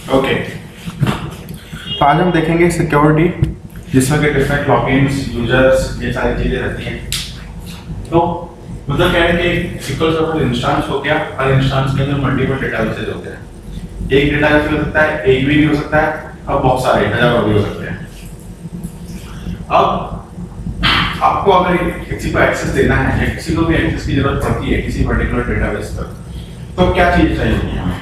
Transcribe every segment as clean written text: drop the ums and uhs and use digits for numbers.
Okay, तो आज हम देखेंगे सिक्योरिटी, जिसमें कि डिफरेंट लॉगिन्स, यूजर्स, ये सारी चीजें रहती हैं। तो मतलब क्या है कि SQL सर्वर इंस्टेंस हो गया, हर इंस्टेंस के अंदर मल्टीपल डेटाबेसेस होते हैं। एक डेटाबेस हो सकता है, एक भी हो सकता है, अब बहुत सारे हजारों भी हो सकते हैं। अब आपको अगर किसी को एक्सेस देना है या किसी को भी एक्सेस की जरूरत पड़ती है किसी पर्टिकुलर डेटाबेस पर, तो क्या चीज चाहिए होती है हमें?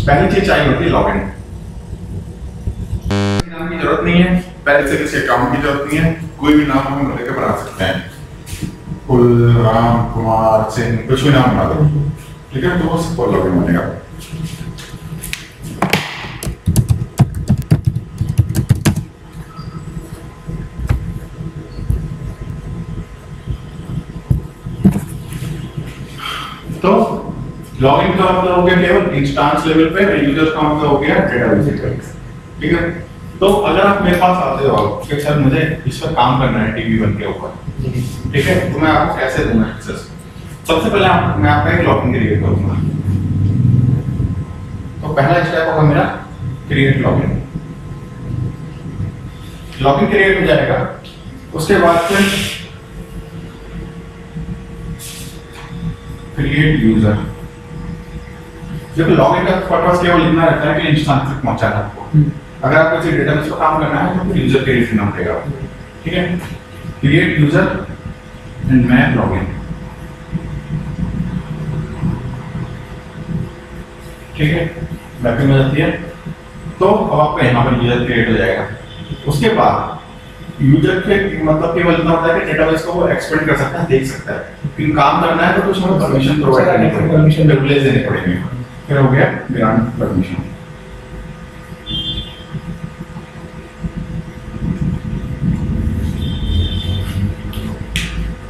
पहली चीज चाहिए होती है लॉगिन। नाम की जरूरत नहीं है, पहले से किसी अकाउंट की जरूरत नहीं है, कोई भी नाम हम लेकर बना सकते हैं, कुलराम कुमार सिंह, कुछ भी नाम बना दो, ठीक है, तो वो सिंपल लॉगिन बनेगा। तो लॉगिन का मतलब हो गया केवल इंस्टेंस लेवल पे, और यूजर का मतलब हो गया डेटाबेस लेवल, ठीक है। तो अगर आप मेरे पास आते हो कि सर मुझे इस पर काम करना है DB1 के ऊपर, ठीक है, तो मैं आपको कैसे दूंगा एक्सेस? सबसे पहले मैं आपका एक लॉगिन क्रिएट करूंगा। तो पहला स्टेप होगा मेरा क्रिएट लॉगिन। लॉगिन क्रिएट हो जाएगा, उसके बाद फिर क्रिएट यूजर। देखो लॉगिन का पर्पस केवल इतना रहता है कि इंस्टेंस तक पहुंचाना आपको। अगर आपको किसी डेटाबेस पर काम करना है तो फिर यूजर क्रिएट करना पड़ेगा, ठीक है। क्रिएट यूजर एंड मैं लॉगिन, ठीक है, मैपिंग हो जाती है। तो अब आपका यहाँ पर यूजर क्रिएट हो जाएगा। उसके बाद यूजर के मतलब केवल इतना होता है कि डेटाबेस को वो एक्सपेंड कर सकता है, देख सकता है, लेकिन काम करना है तो कुछ हमें परमिशन प्रोवाइड करनी पड़ेगी, परमिशन रेगुलेट देने पड़ेंगे। फिर हो गया ग्रांट परमिशन,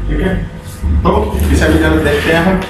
ठीक है। तो इसे भी जरा देखते हैं हम।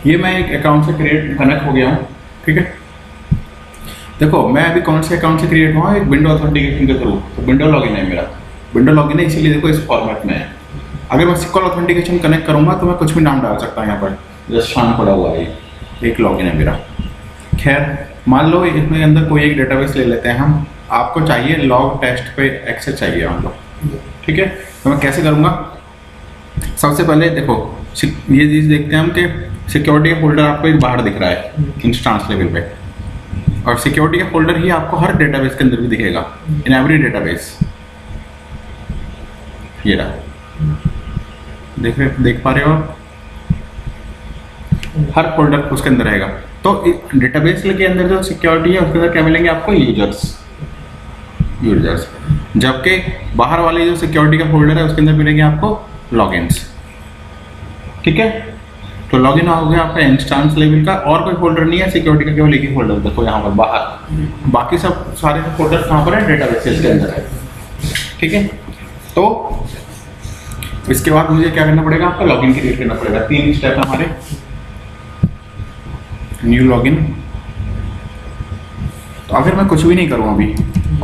ये मैं एक अकाउंट से कनेक्ट हो गया हूँ, ठीक है। देखो मैं अभी कौन से अकाउंट से क्रिएट हुआ, एक विंडो ऑथेंटिकेशन के थ्रू। तो विंडो लॉगिन है मेरा, विंडो लॉगिन है, इसीलिए देखो इस फॉर्मेट में है। अगर मैं SQL ऑथेंटिकेशन कनेक्ट करूंगा तो मैं कुछ भी नाम डाल सकता हूँ। यहाँ पर जस्ट शान पड़ा हुआ है, एक लॉगिन है मेरा। खैर मान लो इसमें अंदर कोई एक डेटाबेस ले लेते हैं हम। आपको चाहिए लॉग टेस्ट पे एक्सेस चाहिए मान लो, ठीक है। तो मैं कैसे करूँगा? सबसे पहले देखो ये चीज़ देखते हैं हम कि सिक्योरिटी का फोल्डर आपको एक बाहर दिख रहा है इंस्टेंस लेवल पे, और सिक्योरिटी का फोल्डर ही आपको हर डेटाबेस के अंदर भी दिखेगा, इन एवरी डेटाबेस। ये रहा, देख पा रहे हो आप? हर फोल्डर उसके अंदर रहेगा। तो डेटाबेस के अंदर जो सिक्योरिटी है उसके अंदर क्या मिलेंगे आपको? यूजर्स। जबकि बाहर वाले जो सिक्योरिटी का फोल्डर है उसके अंदर मिलेंगे आपको लॉगिन्स, ठीक है। तो लॉगिन हो गया आपका इंस्टेंस लेवल का, और कोई फोल्डर नहीं है सिक्योरिटी का, केवल एक ही फोल्डर देखो यहाँ पर बाहर। बाकी सब सारे फोल्डर कहाँ पर है? डेटाबेसेस के अंदर है, ठीक है। तो इसके बाद मुझे क्या करना पड़ेगा? आपका लॉगिन क्रिएट करना पड़ेगा। 3 स्टेप हमारे। New login. तो अगर मैं कुछ भी नहीं करूँ अभी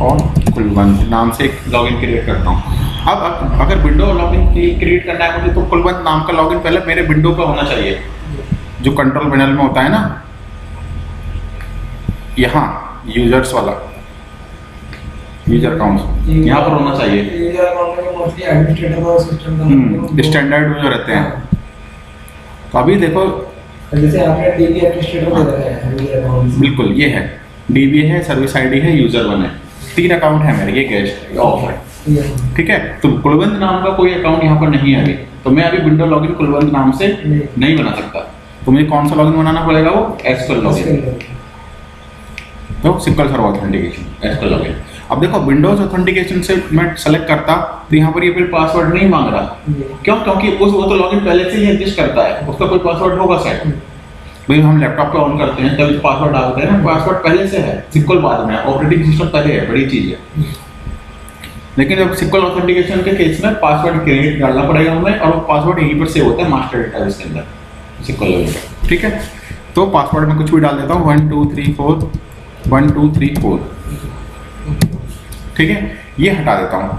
और कुलवंत नाम से एक लॉगिन क्रिएट करता हूँ। अब अगर विंडो लॉगिन क्रिएट करना है मुझे, तो कुलवंत नाम का लॉगिन पहले मेरे विंडो पे होना चाहिए, जो कंट्रोल पैनल में होता है ना, यहाँ यूजर्स वाला यूजर अकाउंट यहाँ पर होना चाहिए। स्टैंडर्ड जो रहते हैं। तो अभी देखो जैसे आपने DB एडमिनिस्ट्रेटर दे रखा है यूजर अकाउंट, बिल्कुल ये है DB है, सर्विस ID है, यूजर 1 है, 3 अकाउंट है मेरे, ये गेस्ट ऑफ है, ठीक है। तो कुलवंत नाम का कोई अकाउंट यहाँ पर नहीं है अभी, तो मैं अभी विंडो लॉगिन कुलवंत नाम से नहीं बना सकता। तो मुझे कौन सा लॉगिन बनाना पड़ेगा, वो एसक्यूएल लॉगिन, तो sequel server authentication SQL login. अब देखो विंडोज ऑथेंटिकेशन से मैं सेलेक्ट करता तो यहाँ पर ये फिर पासवर्ड नहीं मांग रहा, क्यों? क्योंकि वो तो लॉगिन पहले से ही एग्जिस्ट करता है, उसका कोई पासवर्ड होगा सेट। भाई हम लैपटॉप पे ऑन करते हैं तभी पासवर्ड डालते हैं ना, पासवर्ड पहले से है, सिक्वल बाद में, ऑपरेटिंग सिस्टम पहले है, बड़ी चीज है। लेकिन जब सिक्वल ऑथेंटिकेशन के केस में पासवर्ड क्रिएट डालना पड़ेगा हमें, और वो पासवर्ड यहीं पर सेव होता है मास्टर डेटाबेस के अंदर सिक्वल लेवल पे, ठीक है। तो पासवर्ड में कुछ भी डाल देता हूँ 1 2 3 4 1 2 3 4, ठीक है। ये हटा देता हूँ,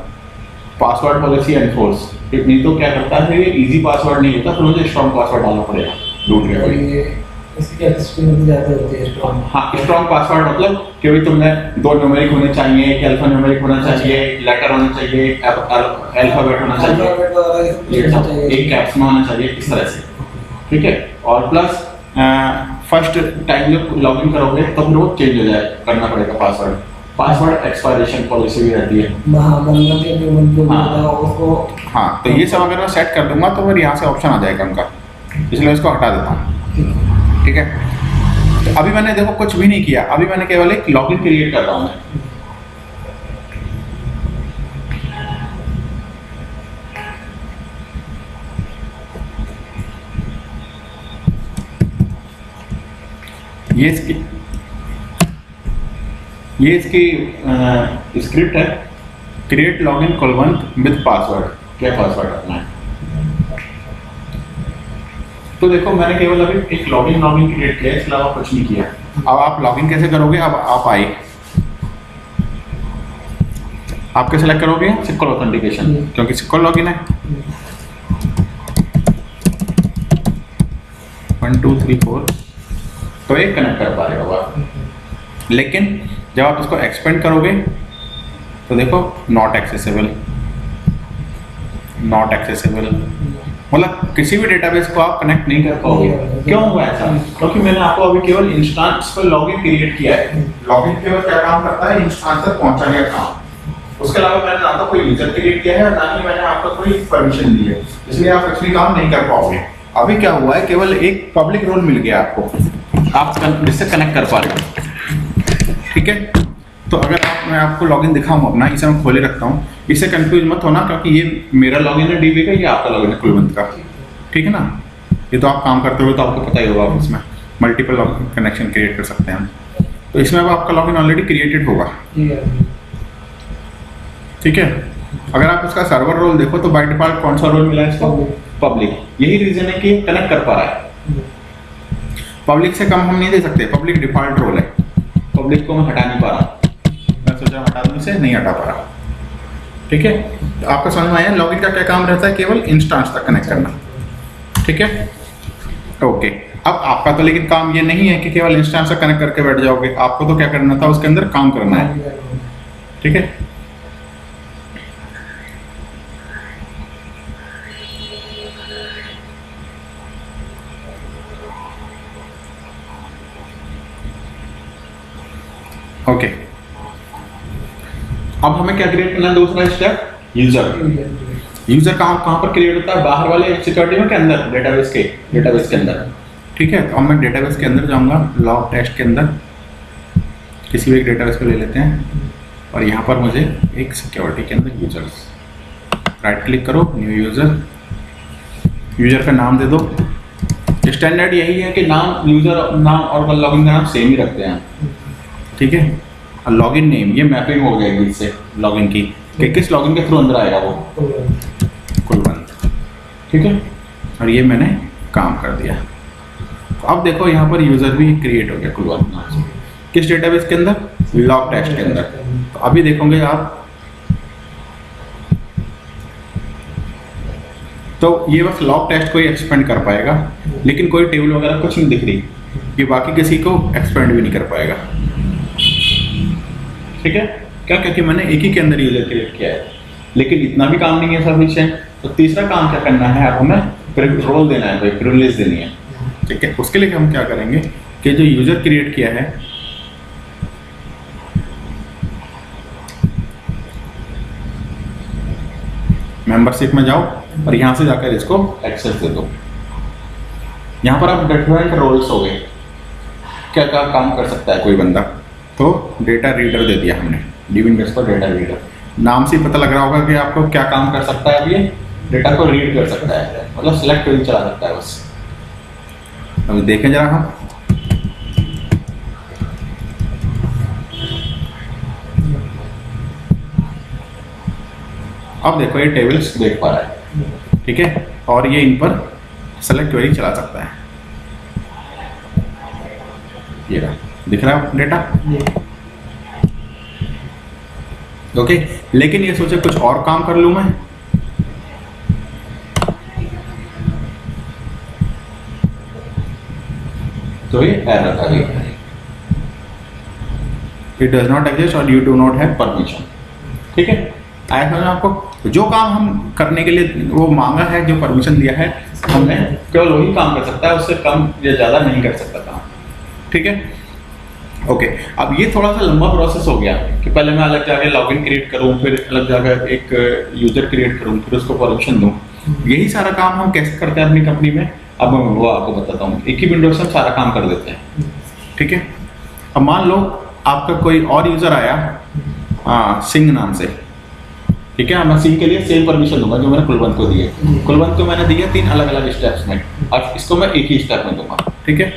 पासवर्ड पॉलिसी एनफोर्स, नहीं तो क्या करता है ये इजी पासवर्ड नहीं होता, फिर मुझे स्ट्रॉन्ग पासवर्ड डालना पड़ेगा रूट के। हाँ, स्ट्रॉन्ग पासवर्ड मतलब कि भाई तुमने 2 न्यूमेरिक होने चाहिए, एक अल्फा न्यूमेरिक होना चाहिए, लेटर होना चाहिए, अल्फाबेट होना चाहिए, एक कैप्स में होना चाहिए, इस तरह से, ठीक है। और प्लस फर्स्ट टाइम जब लॉगिन करोगे तो फिर वो चेंज हो जाए, करना पड़ेगा पासवर्ड। पासवर्ड एक्सपायरेशन पॉलिसी भी रहती है। हाँ, तो ये सब अगर मैं सेट कर दूंगा तो फिर यहाँ से ऑप्शन आ जाएगा उनका, इसलिए इसको हटा देता हूँ, ठीक है। तो अभी मैंने देखो कुछ भी नहीं किया, अभी मैंने केवल एक लॉगिन क्रिएट कर रहा हूँ मैं। ये इसकी स्क्रिप्ट है, create login Kulwant with password. क्या पासवर्ड रखना है? तो देखो मैंने केवल अभी एक लॉगिन क्रिएट किया, इसके अलावा कुछ नहीं किया। अब आप लॉगिन कैसे करोगे? अब आप आए, आप क्या सेलेक्ट करोगे? सिक्वल ऑथेंटिकेशन, क्योंकि सिक्वल लॉगिन है। 1 2 3 4 तो एक कनेक्ट कर पा रहे होगा, लेकिन जब आप इसको एक्सपेंड करोगे तो देखो नॉट एक्सेसिबल, मतलब किसी भी डेटाबेस को आप कनेक्ट नहीं कर पाओगे। क्यों हुआ ऐसा? क्योंकि मैंने आपको अभी केवल इंस्टांस पर लॉगिन क्रिएट किया है। लॉगिन केवल क्या काम करता है? इंस्टांस तक पहुंचाने का काम। उसके अलावा मैंने ना तो कोई यूजर क्रिएट किया है और ना ही मैंने आपको कोई परमिशन दी है, इसलिए आप एक्चुअली काम नहीं कर पाओगे। अभी क्या हुआ है, केवल एक पब्लिक रोल मिल गया आपको, आप जिससे कनेक्ट कर पा रहे हो, ठीक है। तो अगर मैं आपको लॉगिन दिखाऊं अपना, इसे मैं खोले रखता हूँ, इससे कंफ्यूज मत होना, क्योंकि ये मेरा लॉगिन है डीबी का, ये आपका लॉगिन है कुलवंत का, ठीक है ना। ये तो आप काम करते हुए तो आपको पता ही होगा, आप इसमें मल्टीपल कनेक्शन क्रिएट कर सकते हैं। तो इसमें अब आपका लॉगिन ऑलरेडी क्रिएटेड होगा, ठीक है। अगर आप इसका सर्वर रोल देखो तो बाय डिफॉल्ट कौन सा रोल मिला है इसको? पब्लिक। यही रीजन है कि कनेक्ट कर पा रहा है। पब्लिक से कम हम नहीं दे सकते, पब्लिक डिफॉल्ट रोल है, पब्लिक को मैं हटा नहीं पा रहा, मैं सोचा हटा दूं, से नहीं हटा पा रहा, ठीक है। तो आपका समझ में आया लॉगिन का क्या काम रहता है? केवल इंस्टांस तक कनेक्ट करना, ठीक है, ओके। अब आपका तो लेकिन काम ये नहीं है कि केवल इंस्टांस तक कनेक्ट करके बैठ जाओगे, आपको तो क्या करना था, उसके अंदर काम करना है, ठीक है। ओके, अब हमें क्या क्रिएट करना है? दूसरा स्टेप, यूजर कहाँ पर क्रिएट होता है? बाहर वाले सिक्योरिटी में के अंदर, डेटाबेस के अंदर, ठीक है। तो अब मैं डेटाबेस के अंदर जाऊंगा, लॉग टेस्ट के अंदर किसी भी एक डेटाबेस को ले लेते हैं, और यहाँ पर मुझे एक सिक्योरिटी के अंदर यूजर्स, राइट क्लिक करो, न्यू यूजर का नाम दे दो। स्टैंडर्ड यही है कि नाम, यूजर नाम और लॉगिन का नाम सेम ही रखते हैं, ठीक है। और लॉगिन नेम, ये मैपिंग हो गई बीच से लॉगिन की, कि किस लॉगिन के थ्रू अंदर आएगा वो, कुलवंत, ठीक है। और ये मैंने काम कर दिया। तो अब देखो यहाँ पर यूजर भी क्रिएट हो गया कुलवंत नाम से, किस डेटाबेस के अंदर? लॉग टेस्ट के अंदर। तो अभी देखोगे आप, तो ये बस लॉग टेस्ट को ही एक्सपेंड कर पाएगा, लेकिन कोई टेबल वगैरह कुछ नहीं दिख रही, ये बाकी किसी को एक्सपेंड भी नहीं कर पाएगा, ठीक है। क्या? क्योंकि मैंने एक ही के अंदर यूजर क्रिएट किया है। लेकिन इतना भी काम नहीं है सफिशिएंट, तो तीसरा काम क्या करना है, अब हमें रोल देना है, प्रिविलेज देनी है, ठीक है। उसके लिए हम क्या करेंगे कि जो यूजर क्रिएट किया है मेंबरशिप में जाओ और यहाँ से जाकर इसको एक्सेस दे दो। यहाँ पर आप डिफरेंट रोल्स हो गए, क्या क्या काम कर सकता है कोई बंदा। तो डेटा रीडर दे दिया हमने, DBIndex पर डेटा रीडर। नाम से पता लग रहा होगा कि आपको क्या काम कर सकता है। अब ये डेटा को रीड कर सकता है, मतलब सिलेक्ट करके चला सकता है बस। अब देखें जरा हम, अब देखो ये टेबल्स देख पा रहा है, ठीक है, और ये इन पर सेलेक्ट क्वेरी चला सकता है। ये रहा, दिख रहा है डेटा। ओके, लेकिन ये सोचे कुछ और काम कर लूं मैं, तो ये एरर आ गई, इट डज नॉट एग्जिस्ट और you do not have permission. ठीक है, आया समझ में आपको। जो काम हम करने के लिए वो मांगा है, जो परमिशन दिया है हमने, केवल वही काम कर सकता है, उससे कम या ज्यादा नहीं कर सकता काम। ठीक है, ओके। अब ये थोड़ा सा लंबा प्रोसेस हो गया कि पहले मैं अलग जाके लॉगिन क्रिएट करूं, फिर अलग जाकर एक यूजर क्रिएट करूं, फिर उसको परमिशन दूं। यही सारा काम हम कैसे करते हैं अपनी कंपनी में, अब मैं वो आपको बताता हूँ। एक ही विंडो से हम सारा काम कर देते हैं। ठीक है, अब मान लो आपका कोई और यूजर आया सिंह नाम से, ठीक है, मैं सिंह के लिए सेम परमिशन दूंगा जो मैंने कुलवंत को दिए। कुलवंत को मैंने दिया 3 अलग अलग स्टेप्स में, और इसको मैं एक ही स्टेप में दूंगा। ठीक है,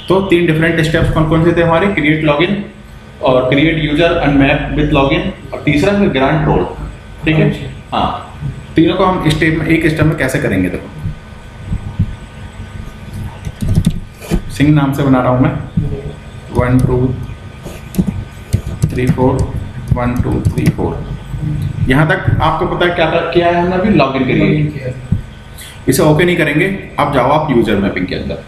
तो 3 डिफरेंट स्टेप्स कौन कौन से थे हमारे, क्रिएट लॉगिन और create user and map with login, और तीसरा फिर ग्रांट रोल। ठीक है, हाँ, तीनों को हम स्टेप में, एक स्टेप में कैसे करेंगे। देखो, सिंह नाम से बना रहा हूं मैं 1 2 3 4 1 2 3 4। यहाँ तक आपको पता है क्या किया है हमने, अभी लॉगिन करिए। इसे ओके नहीं करेंगे, अब जाओ आप यूजर मैपिंग के अंदर।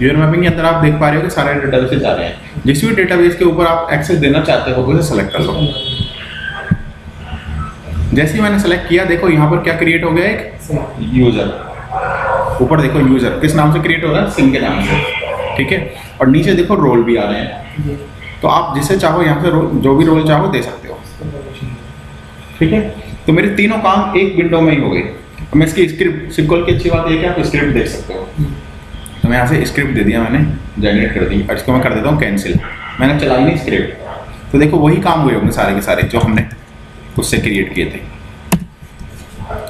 यूजर मैपिंग के अंदर आप देख पा रहे हो कि सारे डेटाबेस जा रहे हैं। जिस भी डेटाबेस के ऊपर आप एक्सेस देना चाहते हो उसे सेलेक्ट कर लो। जैसे ही मैंने सेलेक्ट किया, देखो यहाँ पर क्या क्रिएट हो गया, एक यूजर। ऊपर देखो यूजर किस नाम से क्रिएट हो रहा है, सिंह के नाम से। ठीक है, और नीचे देखो रोल भी आ रहे हैं। तो आप जिसे चाहो यहाँ से जो भी रोल चाहो दे सकते हो। ठीक है, तो मेरे तीनों काम एक विंडो में ही हो गए। मैं इसकी स्क्रिप्ट, सिक्वल की अच्छी बात है कि आप स्क्रिप्ट देख सकते हो। तो मैं यहाँ से स्क्रिप्ट दे दिया, मैंने जनरेट कर दी, और इसको मैं कर देता हूँ कैंसिल। मैंने चलाई नहीं स्क्रिप्ट, तो देखो वही काम हुए होंगे सारे के सारे जो हमने उससे क्रिएट किए थे।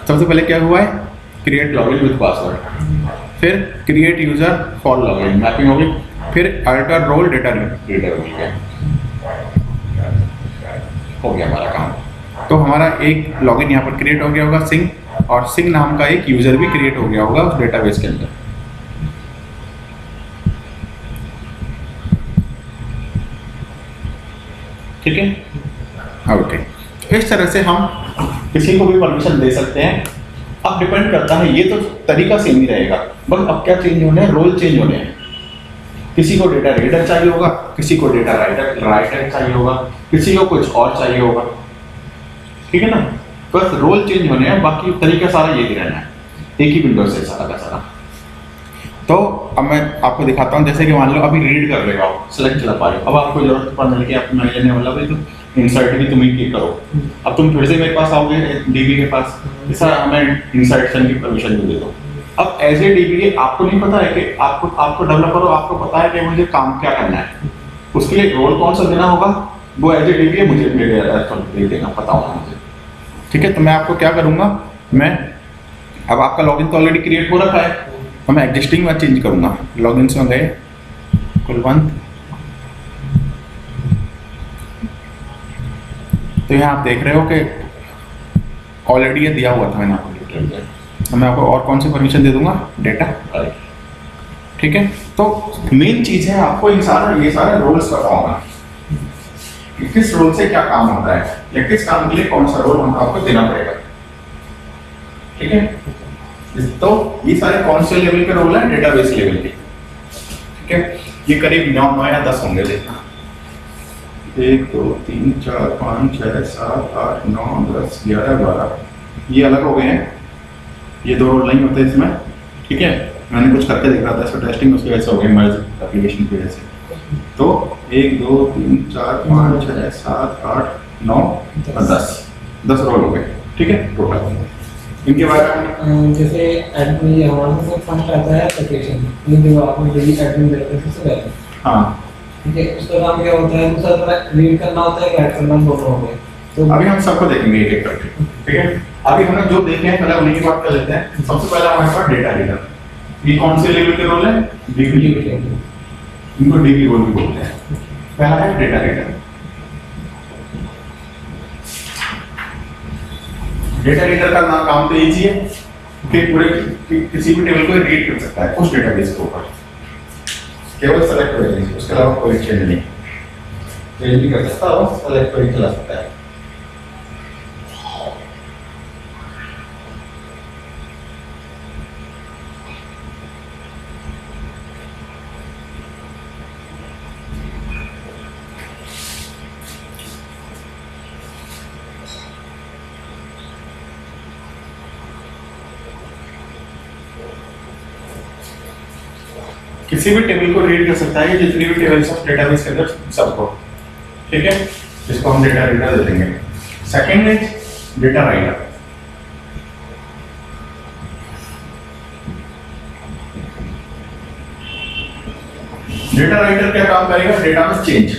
सबसे पहले क्या हुआ है, क्रिएट लॉगिन विद पासवर्ड, फिर create user for login, mapping हो गई, फिर अल्टर रोल डेटा रीडर हो गया हमारा काम। तो हमारा एक लॉगिन यहाँ पर क्रिएट हो गया होगा सिंह, और सिंह नाम का एक यूजर भी क्रिएट हो गया होगा उस डेटाबेस के अंदर। ठीक है, ओके। इस तरह से हम किसी को भी परमिशन दे सकते हैं। अब डिपेंड करता है, ये तो तरीका सेम ही रहेगा, बस अब क्या चेंज होने हैं, रोल चेंज होने हैं। किसी को डेटा रीडर चाहिए होगा, किसी को डेटा राइटर चाहिए होगा, किसी को कुछ और चाहिए होगा। ठीक है ना, बस रोल चेंज होने हैं, बाकी तरीका सारा यही रहना है, एक ही विंडो से सारा का सारा। तो अब मैं आपको दिखाता हूँ, जैसे कि मान लो अभी रीड कर रहे हो आप, सेलेक्ट चला पा रहे हो, अब आपको जरूरत पड़ने लगी, आप मैनेजर ने बोला भाई तो इंसर्ट भी तुम ही करो। अब तुम फिर से मेरे पास आओगे डीबी के पास, सर हमें इंसर्शन की परमिशन दे दो। अब एज ए डीबी आपको नहीं पता है कि आपको डेवलपर हो, आपको पता है कि मुझे काम क्या करना है, उसके लिए रोल कौन सा देना होगा, वो एज ए डीबी मुझे मेरे दे देना, पता होगा मुझे। ठीक है, तो मैं आपको क्या करूँगा, मैं अब आपका लॉगिन तो ऑलरेडी क्रिएट हो रखा है, तो मैं एग्जिस्टिंग में चेंज करूँगा। लॉगिन में गए कुलवंत, तो यहाँ आप देख रहे हो कि ऑलरेडी ये दिया हुआ था मैंने आपको। तो मैं आपको और कौन सी परमिशन दे दूंगा, डेटा। ठीक है, तो मेन चीज है आपको ये सारा रोल्स पता होगा, किस रोल से क्या काम होता है या किस काम के लिए कौन सा रोल आपको देना पड़ेगा। ठीक है, तो ये सारे कौन से लेवल के रोल है, डेटाबेस लेवल के। ठीक है, ये करीब 9 या 10 होंगे। देखना 1 2 3 4 5 6 7 8 9 10 11 12, ये अलग हो गए हैं, ये 2 रोल नहीं होते इसमें। ठीक है, मैंने कुछ करके दिख रहा था इसको टेस्टिंग, उसकी वजह से हो गई मर्ज एप्लीकेशन की वजह से। तो 1 2 3 4 5 6 7 8 9 और 10, 10 रोल हो गए, ठीक है टोटल। इनके बारे में जैसे एडमिन ये हमारे पास फंक्शन आता है एप्लीकेशन, ये जो आपने डेली एडमिन देते हैं सबसे पहले, हाँ ठीक है, उसका काम क्या होता है, दूसरा तरह रीड करना होता है, ऐड करना, दोनों हो गए। तो अभी हम सबको देखेंगे एक एक करके, ठीक है। अभी हमने जो देखे हैं पहले उन्हीं की बात कर लेते हैं। सबसे पहला हमारे पास डेटा रीडर, ये कौन से लेवल के रोल है, डीबी, इनको डीबी रोल भी बोलते हैं। पहला है डेटा रीडर। डेटा रीडर का नाम काम तो इजी है कि पूरे किसी भी टेबल को रीड कर सकता है उस डेटाबेस के ऊपर, केवल सेलेक्ट करेंगे, उसके अलावा कोई चेंज नहीं, चेंज भी कर सकता है और सेलेक्ट करके चला सकता है। किसी भी टेबल को रीड कर सकता है, जितनी भी टेबल्स ऑफ डेटाबेस के अंदर सबको, ठीक है, जिसको हम डेटा रीडर दे देंगे। सेकंड है डेटा राइटर। डेटा राइटर क्या काम करेगा, डेटा में चेंज,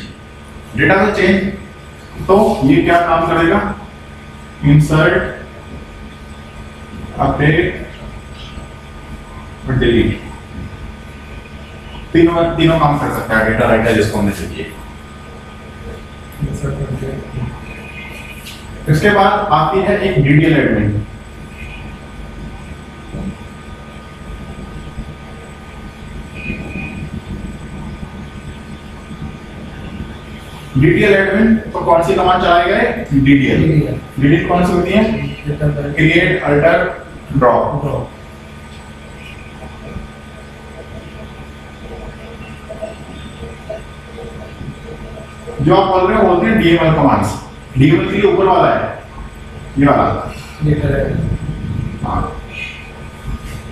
डेटा में चेंज, तो ये क्या काम करेगा, इंसर्ट, अपडेट और डिलीट, तीनों काम कर सकता है डेटा राइटर, जिसको हमने सीखी। इसके बाद आती है एक डीडीएल एडमिन। डीडीएल एडमिन तो कौन सी कमांड चलाए गए, डीडीएल। डीडीएल कौन सी होती है, क्रिएट, अल्टर, ड्रॉप। जो आप बोल रहे हो बोलते हैं डीएमएल कमांड्स। डीएमएल के लिए ऊपर वाला है, ये वाला, हाँ,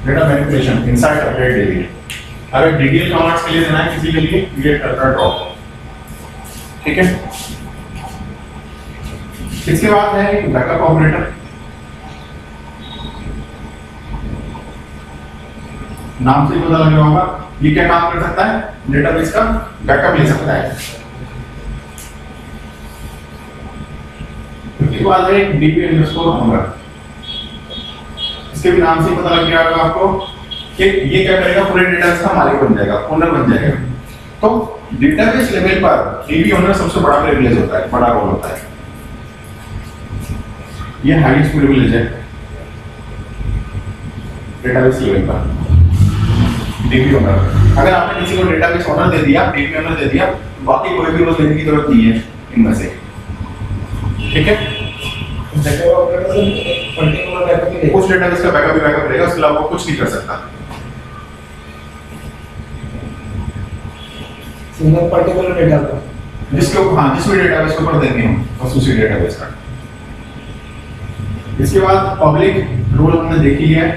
data manipulation, inside, update, delete. अगर डीडीएल कमांड्स के लिए देना है किसी के लिए, क्रिएट, अल्टर, ड्रॉप, ठीक है। इसके बाद है बैकअप ऑपरेटर। नाम से ही पता लग रहा होगा, ये क्या काम कर सकता है, डेटाबेस का बैकअप ले सकता है। इसके बाद है डीबी अंडरस्कोर ओनर। इसके भी नाम से पता लग गया होगा आपको कि ये क्या करेगा, पूरे डेटाबेस का मालिक बन जाएगा, ओनर बन जाएगा। तो डेटाबेस लेवल पर डीबी ओनर सबसे बड़ा प्रिविलेज होता है, बड़ा रोल होता है, ये हाईएस्ट प्रिविलेज है डेटाबेस लेवल पर, डीबी ओनर। अगर आपने किसी को डेटाबेस ओनर दे दिया, डीबी ओनर दे दिया, बाकी कोई भी रोल देने की जरूरत नहीं है इनमें से, ठीक है। उस डेटाबेस का बैकअप भी बैकअप रहेगा, उसके अलावा कुछ नहीं कर सकता। सिंगल पर्टिकुलर डेटा का, जिसके ऊपर, हाँ, जिस भी डेटाबेस के ऊपर देंगे हम, बस उसी डेटाबेस का। इसके बाद पब्लिक रोल हमने देखी है।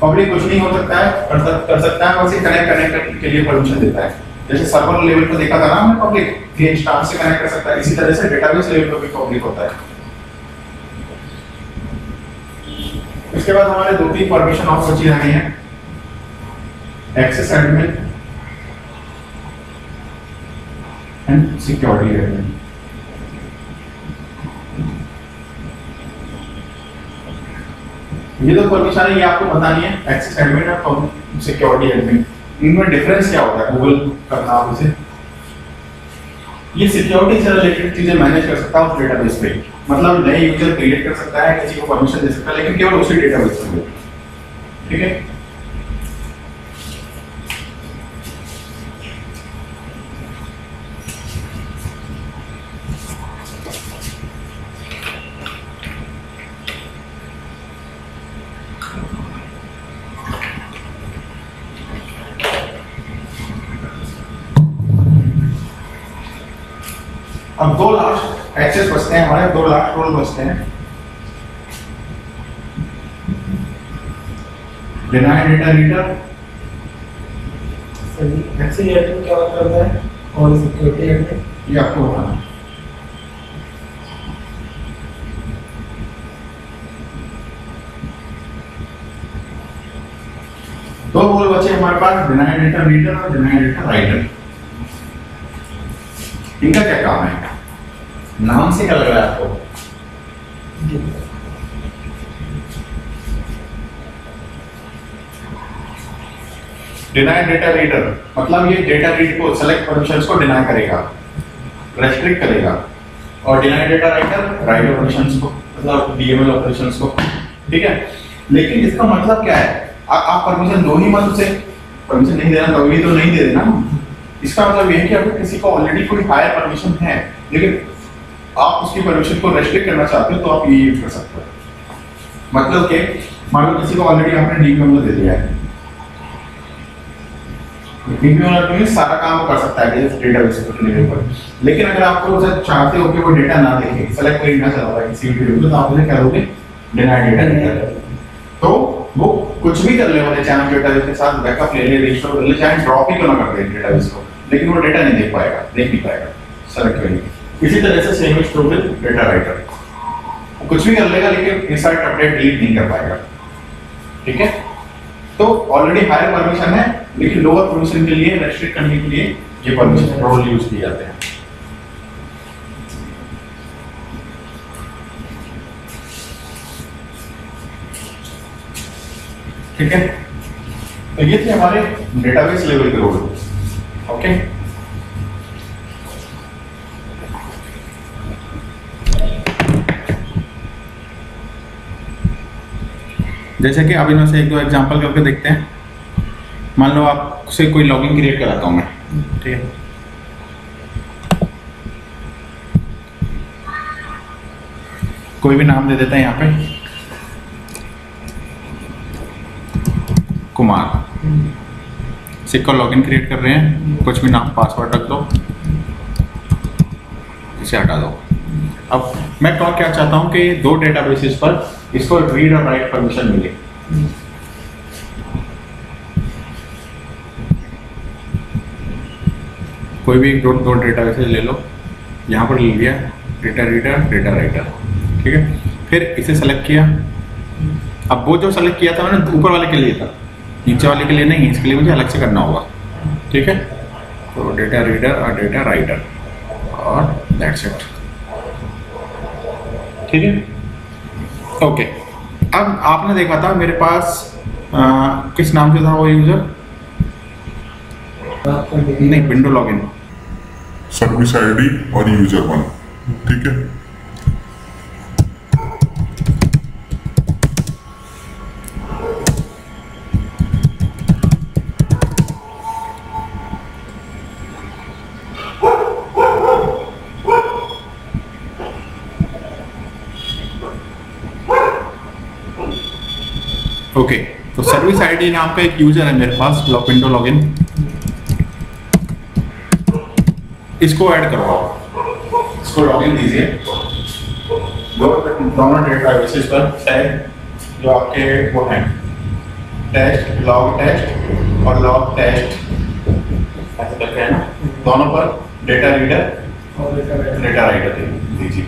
पब्लिक कुछ नहीं हो सकता है, कर सकता है, बस कनेक्ट करने के लिए परमिशन देता है। जैसे सर्वर लेवल पर देखा था ना हमने, पब्लिक के इंस्टांस से कनेक्ट कर सकता है, इसी तरह से डेटाबेस लेवल पर भी पब्लिक होता है। इसके बाद हमारे 2-3 परमिशन और बची रही हैं, access admin and security admin. ये तो परमिशन है, ये आपको बतानी है, एक्सेस एडमिन और सिक्योरिटी एडमिन। इनमें डिफरेंस क्या होता है, गूगल करना आप इसे, ये सिक्योरिटी से रिलेटेड चीजें मैनेज कर सकता है उस डेटाबेस पे, मतलब नए यूजर क्रिएट कर सकता है, किसी को परमिशन दे सकता है, लेकिन केवल उसी डेटाबेस में, ठीक है। अब 2 लास्ट एक्सेस बचते हैं हमारे, 2 लास्ट रोल बचते हैं। Deny data reader, access admin क्या बात करता है, और सिक्योरिटी एडमिन ये आपको बताना। हमारे पास डिनाइड डेटा रीडर और डिनाइड डेटा राइटर। इनका क्या काम है? नाम से क्या लग रहा है आपको? डिनाइड डेटा रीडर मतलब ये डेटा रीड को सेलेक्ट परमिशंस को डिनाई करेगा, रेस्ट्रिक्ट करेगा, और denied data writer right operations को मतलब डीएमएल ऑपरेशंस को, ठीक है। लेकिन इसका मतलब क्या है? आप परमिशन दो ही मत उसे, परमिशन नहीं देना कभी तो नहीं दे देना। इसका मतलब ये है कि अगर किसी को ऑलरेडी कोई हायर परमिशन है लेकिन आप उसकी परमिशन को रेस्ट्रिक्ट करना चाहते हो तो आप ये यूज कर सकते हो। मतलब कि मान लो किसी को ऑलरेडी आपने डीएमएल दे दिया है, डीएमएल में सारा काम कर सकता है डेटाबेस के लेवल पर, लेकिन अगर आपको उसे चाहते हो कि वो डेटा ना देखे, सेलेक्ट कोई ना चला रहा है किसी भी वीडियो में, तो आप उसे क्या दोगे? Denied data reader. तो वो कुछ भी कर ले वाले चैनल डेटाबेस के साथ, बैकअप ले ले, रिस्टोर कर ले, चाहे ड्रॉप ही क्यों ना कर दे डेटाबेस को, लेकिन वो डेटा नहीं देख पाएगा, देख नहीं पाएगा, सेलेक्ट करेंगे। इसी तरह से same is true with data writer, कुछ भी कर लेगा लेकिन इंसर्ट अपडेट डिलीट नहीं कर पाएगा, ठीक है। तो ऑलरेडी हायर परमिशन है लेकिन लोअर परमिशन के लिए रेस्ट्रिक्ट करने के लिए ये परमिशन रोल यूज किए जाते हैं, ठीक है। तो ये थे हमारे डेटाबेस लेवल के रोल, ओके। जैसे कि अब इनमें से एक दो एग्जांपल करके देखते हैं। मान लो आपसे कोई लॉगिन क्रिएट कराता हूं मैं, ठीक है। कोई भी नाम दे देता है यहाँ पे, कुमार। सिक्का लॉगिन क्रिएट कर रहे हैं, कुछ भी नाम पासवर्ड रख दो, इसे हटा दो। अब मैं क्या चाहता हूं कि दो डेटाबेसेस पर इसको रीड और राइट परमिशन मिले। कोई भी दो डेटाबेसेस ले लो, यहाँ पर ले लिया डेटा रीडर डेटा राइटर, ठीक है। फिर इसे सेलेक्ट किया। अब वो जो सेलेक्ट किया था मैंने ऊपर वाले के लिए था, नीचे वाले के लिए नहीं, इसके लिए मुझे अलग से करना होगा, ठीक है। तो डेटा रीडर और डेटा राइटर और दैट्स इट, ठीक है, ओके। अब आपने देखा था मेरे पास किस नाम से था वो यूजर, नहीं विंडो लॉगिन, सर्विस आईडी और यूजर वन, ठीक है। ओके। तो सर्विस आईडी नाम का एक यूजर है मेरे पास, विंडो लॉगिन, इसको ऐड करवाओ, इसको लॉगिन दीजिए। दोनों डेटाबेसेस पर टैग जो आपके वो हैं, टेस्ट लॉग टेस्ट और लॉग टेस्ट ऐसे करके है ना, दोनों पर डेटा रीडर और डेटा राइटर दीजिए।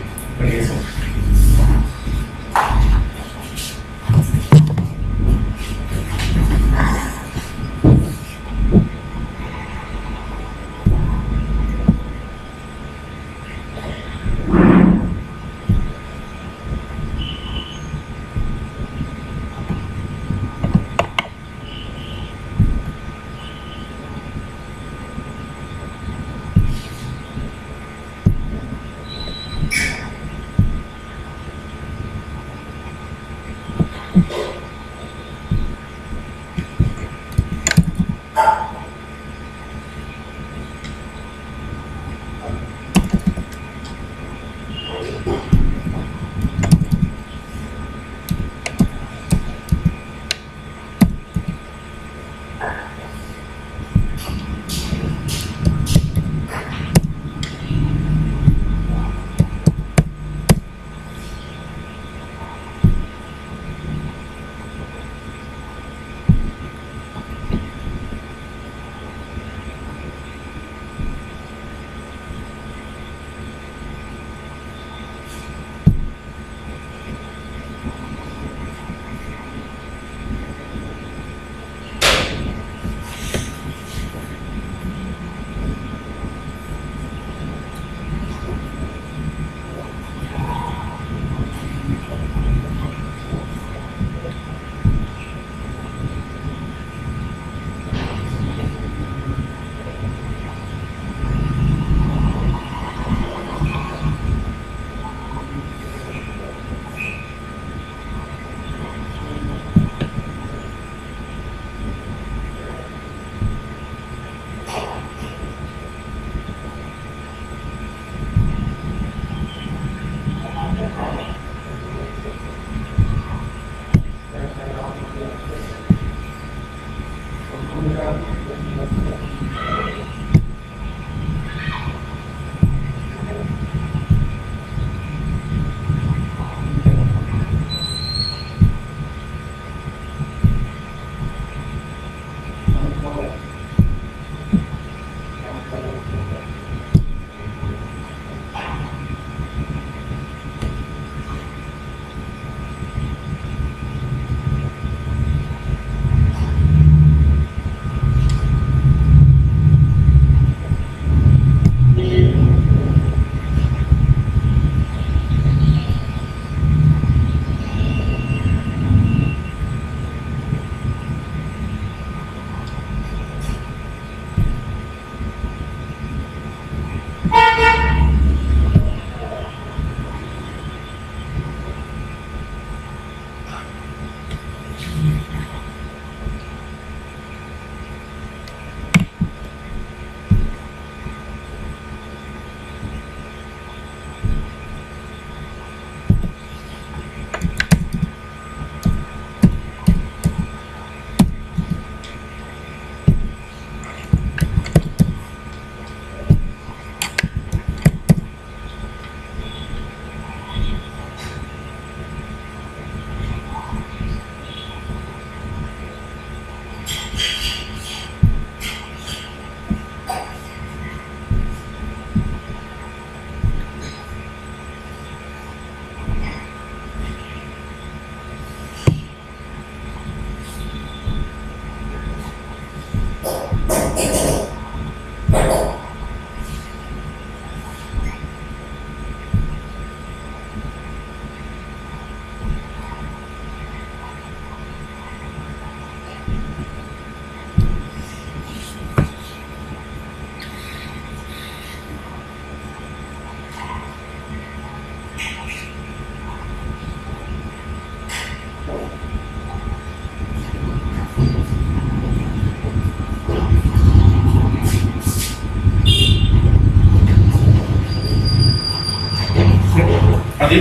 हाँ जी।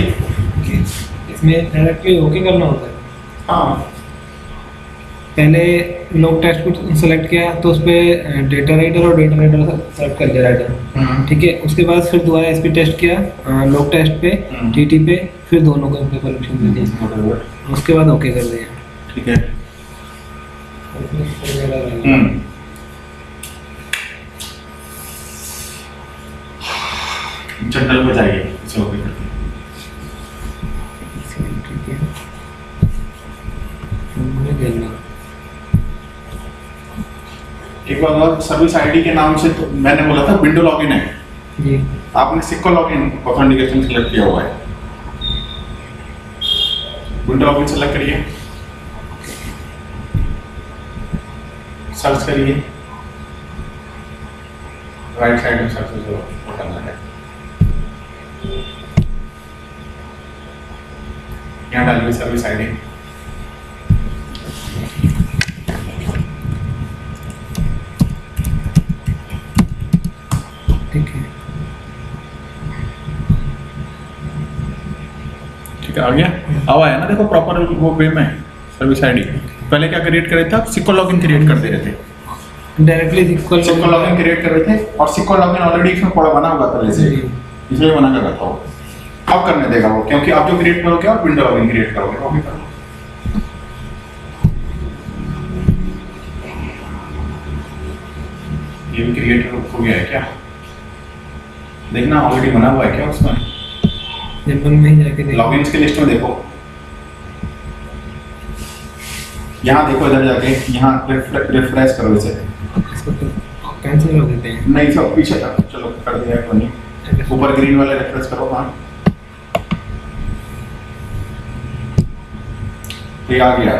इसमें डायरेक्टली ओके करना होता है। हाँ पहले लॉग टेस्ट को सेलेक्ट किया तो उस पर डेटा राइटर और डेटा राइटर सेलेक्ट कर दिया राइटर, ठीक है। उसके बाद फिर दोबारा इस पर टेस्ट किया लॉग टेस्ट पे, टीटी पे, फिर दोनों को पे कलेक्शन दे दिया, उसके बाद ओके कर दिया, ठीक है। जनरल में जाइए, इसे ओके कर दिया। ठीक है, हमने देना एक बार और सर्विस आईडी के नाम से तो मैंने बोला था विंडो लॉगिन है जी। आपने सिक्को लॉगिन ऑथेंटिकेशन सेलेक्ट किया हुआ है, विंडो लॉगिन सेलेक्ट करिए, सर्च करिए, राइट साइड में सर्च बटन है, यहाँ डालिए सर्विस आईडी। ठीक है, ठीक है, आ गया। अब आया ना, देखो प्रॉपर वो वे में सर्विस आईडी। पहले क्या क्रिएट कर रहे थे आप, सिक्को लॉगिन क्रिएट कर दे रहे थे, डायरेक्टली सिक्को लॉगिन क्रिएट कर रहे थे, और सिक्को लॉगिन ऑलरेडी इसमें पड़ा बना हुआ पहले से, इसलिए मना कर रहा था वो। अब करने देगा वो, क्योंकि आप जो क्रिएट करोगे आप विंडो लॉगिन क्रिएट करोगे, वो भी करो। ये भी क्रिएट हो गया है क्या, देखना ऑलरेडी बना हुआ है क्या उसमें, जनरल में ही जाके देखो, लॉगिन्स की लिस्ट में देखो, यहाँ देखो, इधर जाके यहाँ रिफ्रेश करो इसे, इसको कैंसिल कर देते हैं। नहीं सब पीछे था, चलो कर दिया है, नहीं ऊपर ग्रीन वाले रिफ्रेश करो। हाँ ये आ गया,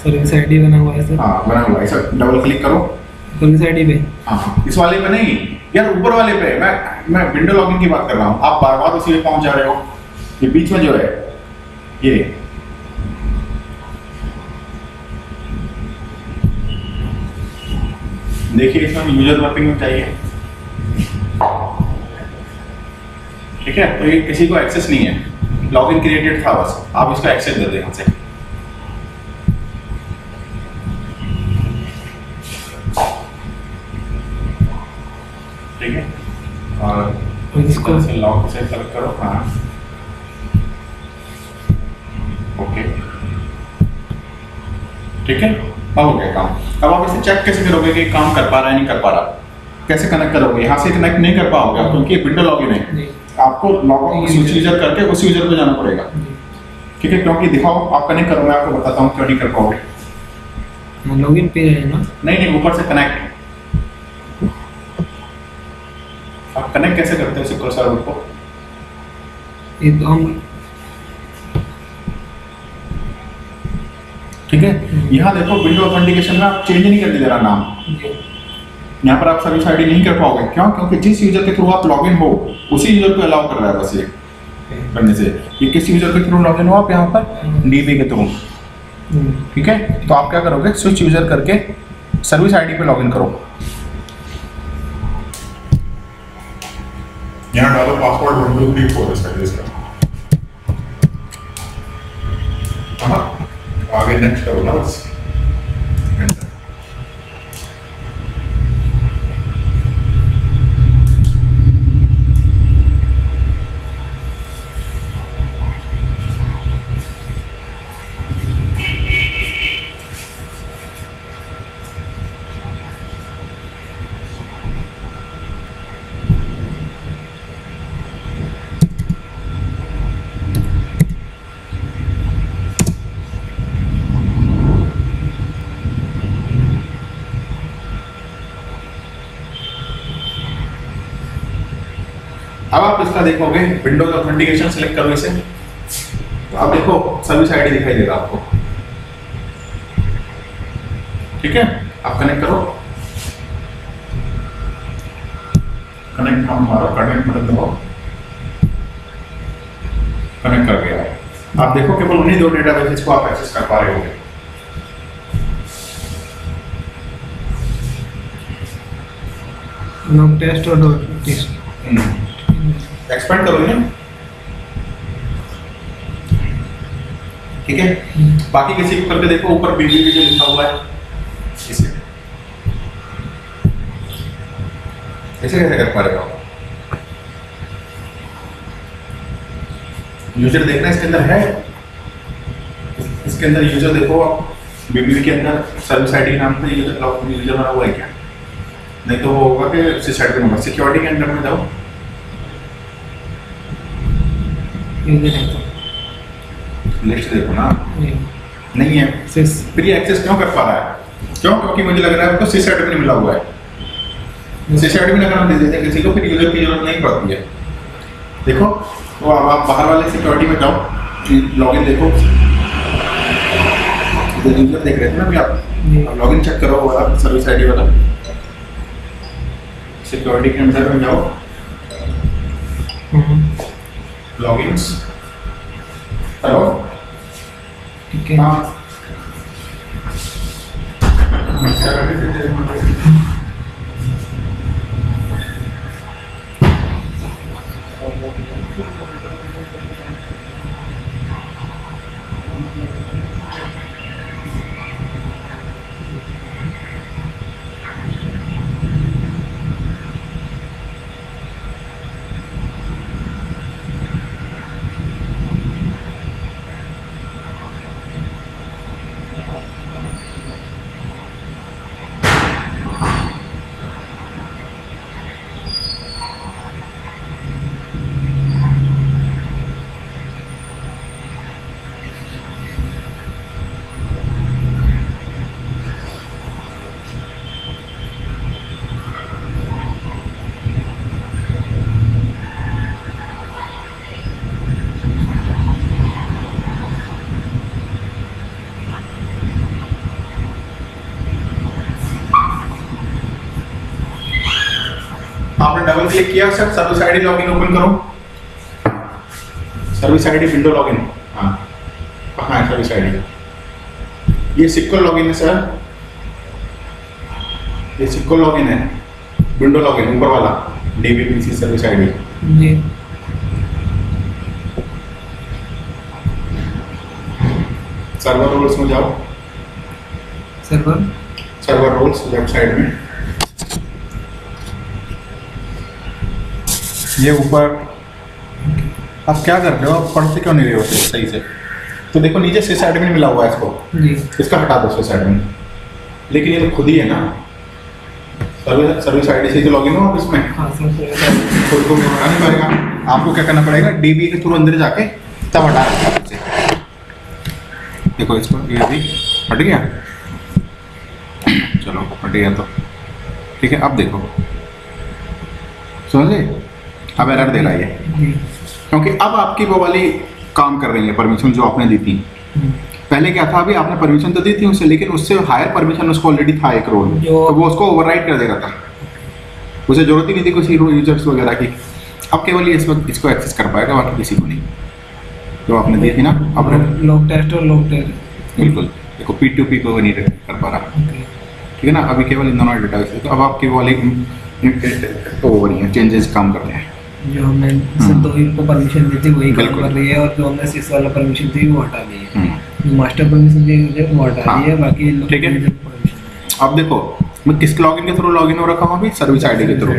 सर्विस आईडी बना हुआ है सर। हाँ बना हुआ है सर, डबल क्लिक करो सर्विस आईडी पे। हाँ इस वाले पे नहीं यार, ऊपर वाले पे, मैं विंडो लॉगिन की बात कर रहा हूँ, आप बार बार उसी पे पहुंच जा रहे हो। ये बीच में जो है ये देखिए, इसमें यूजर मैपिंग में चाहिए, ठीक है। तो ये किसी को एक्सेस नहीं है, लॉगिन क्रिएटेड था बस, आप इसका एक्सेस दे दें यहाँ से। ठीक है, और इसको से लॉग से सेलेक्ट करो। हाँ ओके, ठीक है, अब हो गया काम। अब आप इसे चेक कैसे करोगे कि काम कर पा रहा है नहीं कर पा रहा, कैसे कनेक्ट करोगे, यहाँ से कनेक्ट नहीं कर पाओगे आप, क्योंकि विंडो लॉगिन है, आपको लॉग स्विच यूजर करके उस यूजर पे जाना पड़ेगा, ठीक है। क्योंकि दिखाओ आप कनेक्ट करो, मैं आपको बताता हूँ क्यों नहीं कर पाओगे। लॉगिन पे है ना, नहीं ऊपर से कनेक्ट, आप कनेक्ट कैसे करते हो सिक्योर सर्वर को, ये तो हम, ठीक है। यहाँ देखो विंडो ऑथेंटिकेशन में आप चेंज नहीं करने दे रहा नाम, यहाँ पर आप सर्विस आईडी नहीं कर पाओगे, क्यों, क्योंकि जिस यूजर के थ्रू आप लॉगिन हो उसी यूजर को अलाउ कर रहा है बस ये करने से। ये किस यूजर के थ्रू लॉगिन हो आप यहाँ पर, डीबी के थ्रू, ठीक है। तो आप क्या करोगे, स्विच यूजर करके सर्विस आईडी पे लॉगिन करो, यहाँ डालो पासवर्ड 1 2 3 4 सर्विस का। हाँ आगे नेक्स्ट करो ना बस। अब आप इसका देखोगे, विंडोज ऑथेंटिकेशन सिलेक्ट करो इसे, तो अब देखो सर्विस आईडी दिखाई देगा आपको, ठीक है। आप कनेक्ट करो, कनेक्ट हम हमारा कनेक्ट बटन दबाओ, कनेक्ट कर गया है। आप देखो केवल उन्हीं दो डेटाबेसेस को आप एक्सेस कर पा रहे होंगे। लॉग टेस्ट और डॉट टेस्ट एक्सपेंड करोगे, ठीक है। बाकी किसी को करके देखो, ऊपर बीबी जो लिखा हुआ है इसे ऐसे कैसे कर पा रहे हो? यूजर देखना इसके अंदर है, इसके अंदर यूजर देखो आप, बीबी के अंदर सर्विस आईडी नाम से यूजर बना हुआ है क्या? नहीं तो वो होगा कि सिक्योरिटी नंबर, सिक्योरिटी के अंदर में जाओ, लिस्ट देखो ना, नहीं है फिर ये एक्सेस क्यों कर पा रहा है? क्यों? क्योंकि मुझे लग रहा है उसको सिस एडमिन मिला हुआ है। सिस एडमिन अगर हम दे देते हैं किसी को, फिर यूजर की जरूरत नहीं पड़ती है। देखो तो अब आप बाहर वाले सिक्योरिटी में जाओ, लॉगिन देखो, यूजर देख रहे थे ना अभी आप, लॉगिन चेक करो वाला सर्विस आईडी वाला, सिक्योरिटी के अंदर में जाओ, लॉगिन्स करो, ठीक है। हाँ आपने डबल क्लिक किया sir, service ID login open करो, सर्विस आईडी विंडो लॉगिन, हाँ कहाँ है सर्विस आईडी? ये सिक्योर लॉगिन है सर, ये सिक्योर लॉगिन है, विंडो लॉगिन ऊपर वाला डीबीपीसी सर्विस आईडी जी। सर्वर रोल्स में जाओ, सर्वर रोल्स लेफ्ट साइड में, ये ऊपर। आप क्या कर रहे हो? आप पढ़ते क्यों नहीं रहे होते सही से? तो देखो नीचे सिस एडमिन मिला हुआ है इसको जी, इसका हटा दो सिस एडमिन, लेकिन ये तो खुद ही है ना, सर्विस आईडी से तो लॉगिन हो आप इसमें, हाँ सर। खुद को हटा नहीं पाएगा, आपको क्या करना पड़ेगा, डीबी के थ्रू अंदर जाके तब हटा देगा। देखो इसको, ये भी हट गया, चलो हट गया तो ठीक है। अब देखो समझे, अब एरर दे रहा है ये, क्योंकि अब आपकी वो वाली काम कर रही है परमिशन जो आपने दी थी। पहले क्या था, अभी आपने परमिशन तो दी थी उससे, लेकिन उससे हायर परमिशन उसको ऑलरेडी था एक रोल, तो वो उसको ओवरराइड कर दे रहा था, उसे जरूरत ही नहीं थी किसी यूजर्स वगैरह की। अब केवल ये इस वक्त इसको एक्सेस कर पाएगा, बाकी किसी को नहीं, जो आपने दी थी ना। अब लॉग टेस्ट और लॉग टेस्ट बिल्कुल देखो P2P को नहीं कर पा रहा, ठीक है ना। अभी केवल इन दोनों डेटा तो अब आपकी वो वाली ओवर ही है, चेंजेस काम कर रहे हैं। जो हमने सिर्फ दो ही को परमिशन दी थी वही काम बिल्कुल। कर रही है, और जो हमने सिस वाला परमिशन थी वो हटा दी है, जो मास्टर परमिशन दी है वो हटा दी है, बाकी ठीक है। परमिशन अब देखो मैं किस लॉगिन के थ्रू लॉगिन हो रखा हूँ अभी, सर्विस आईडी के थ्रू,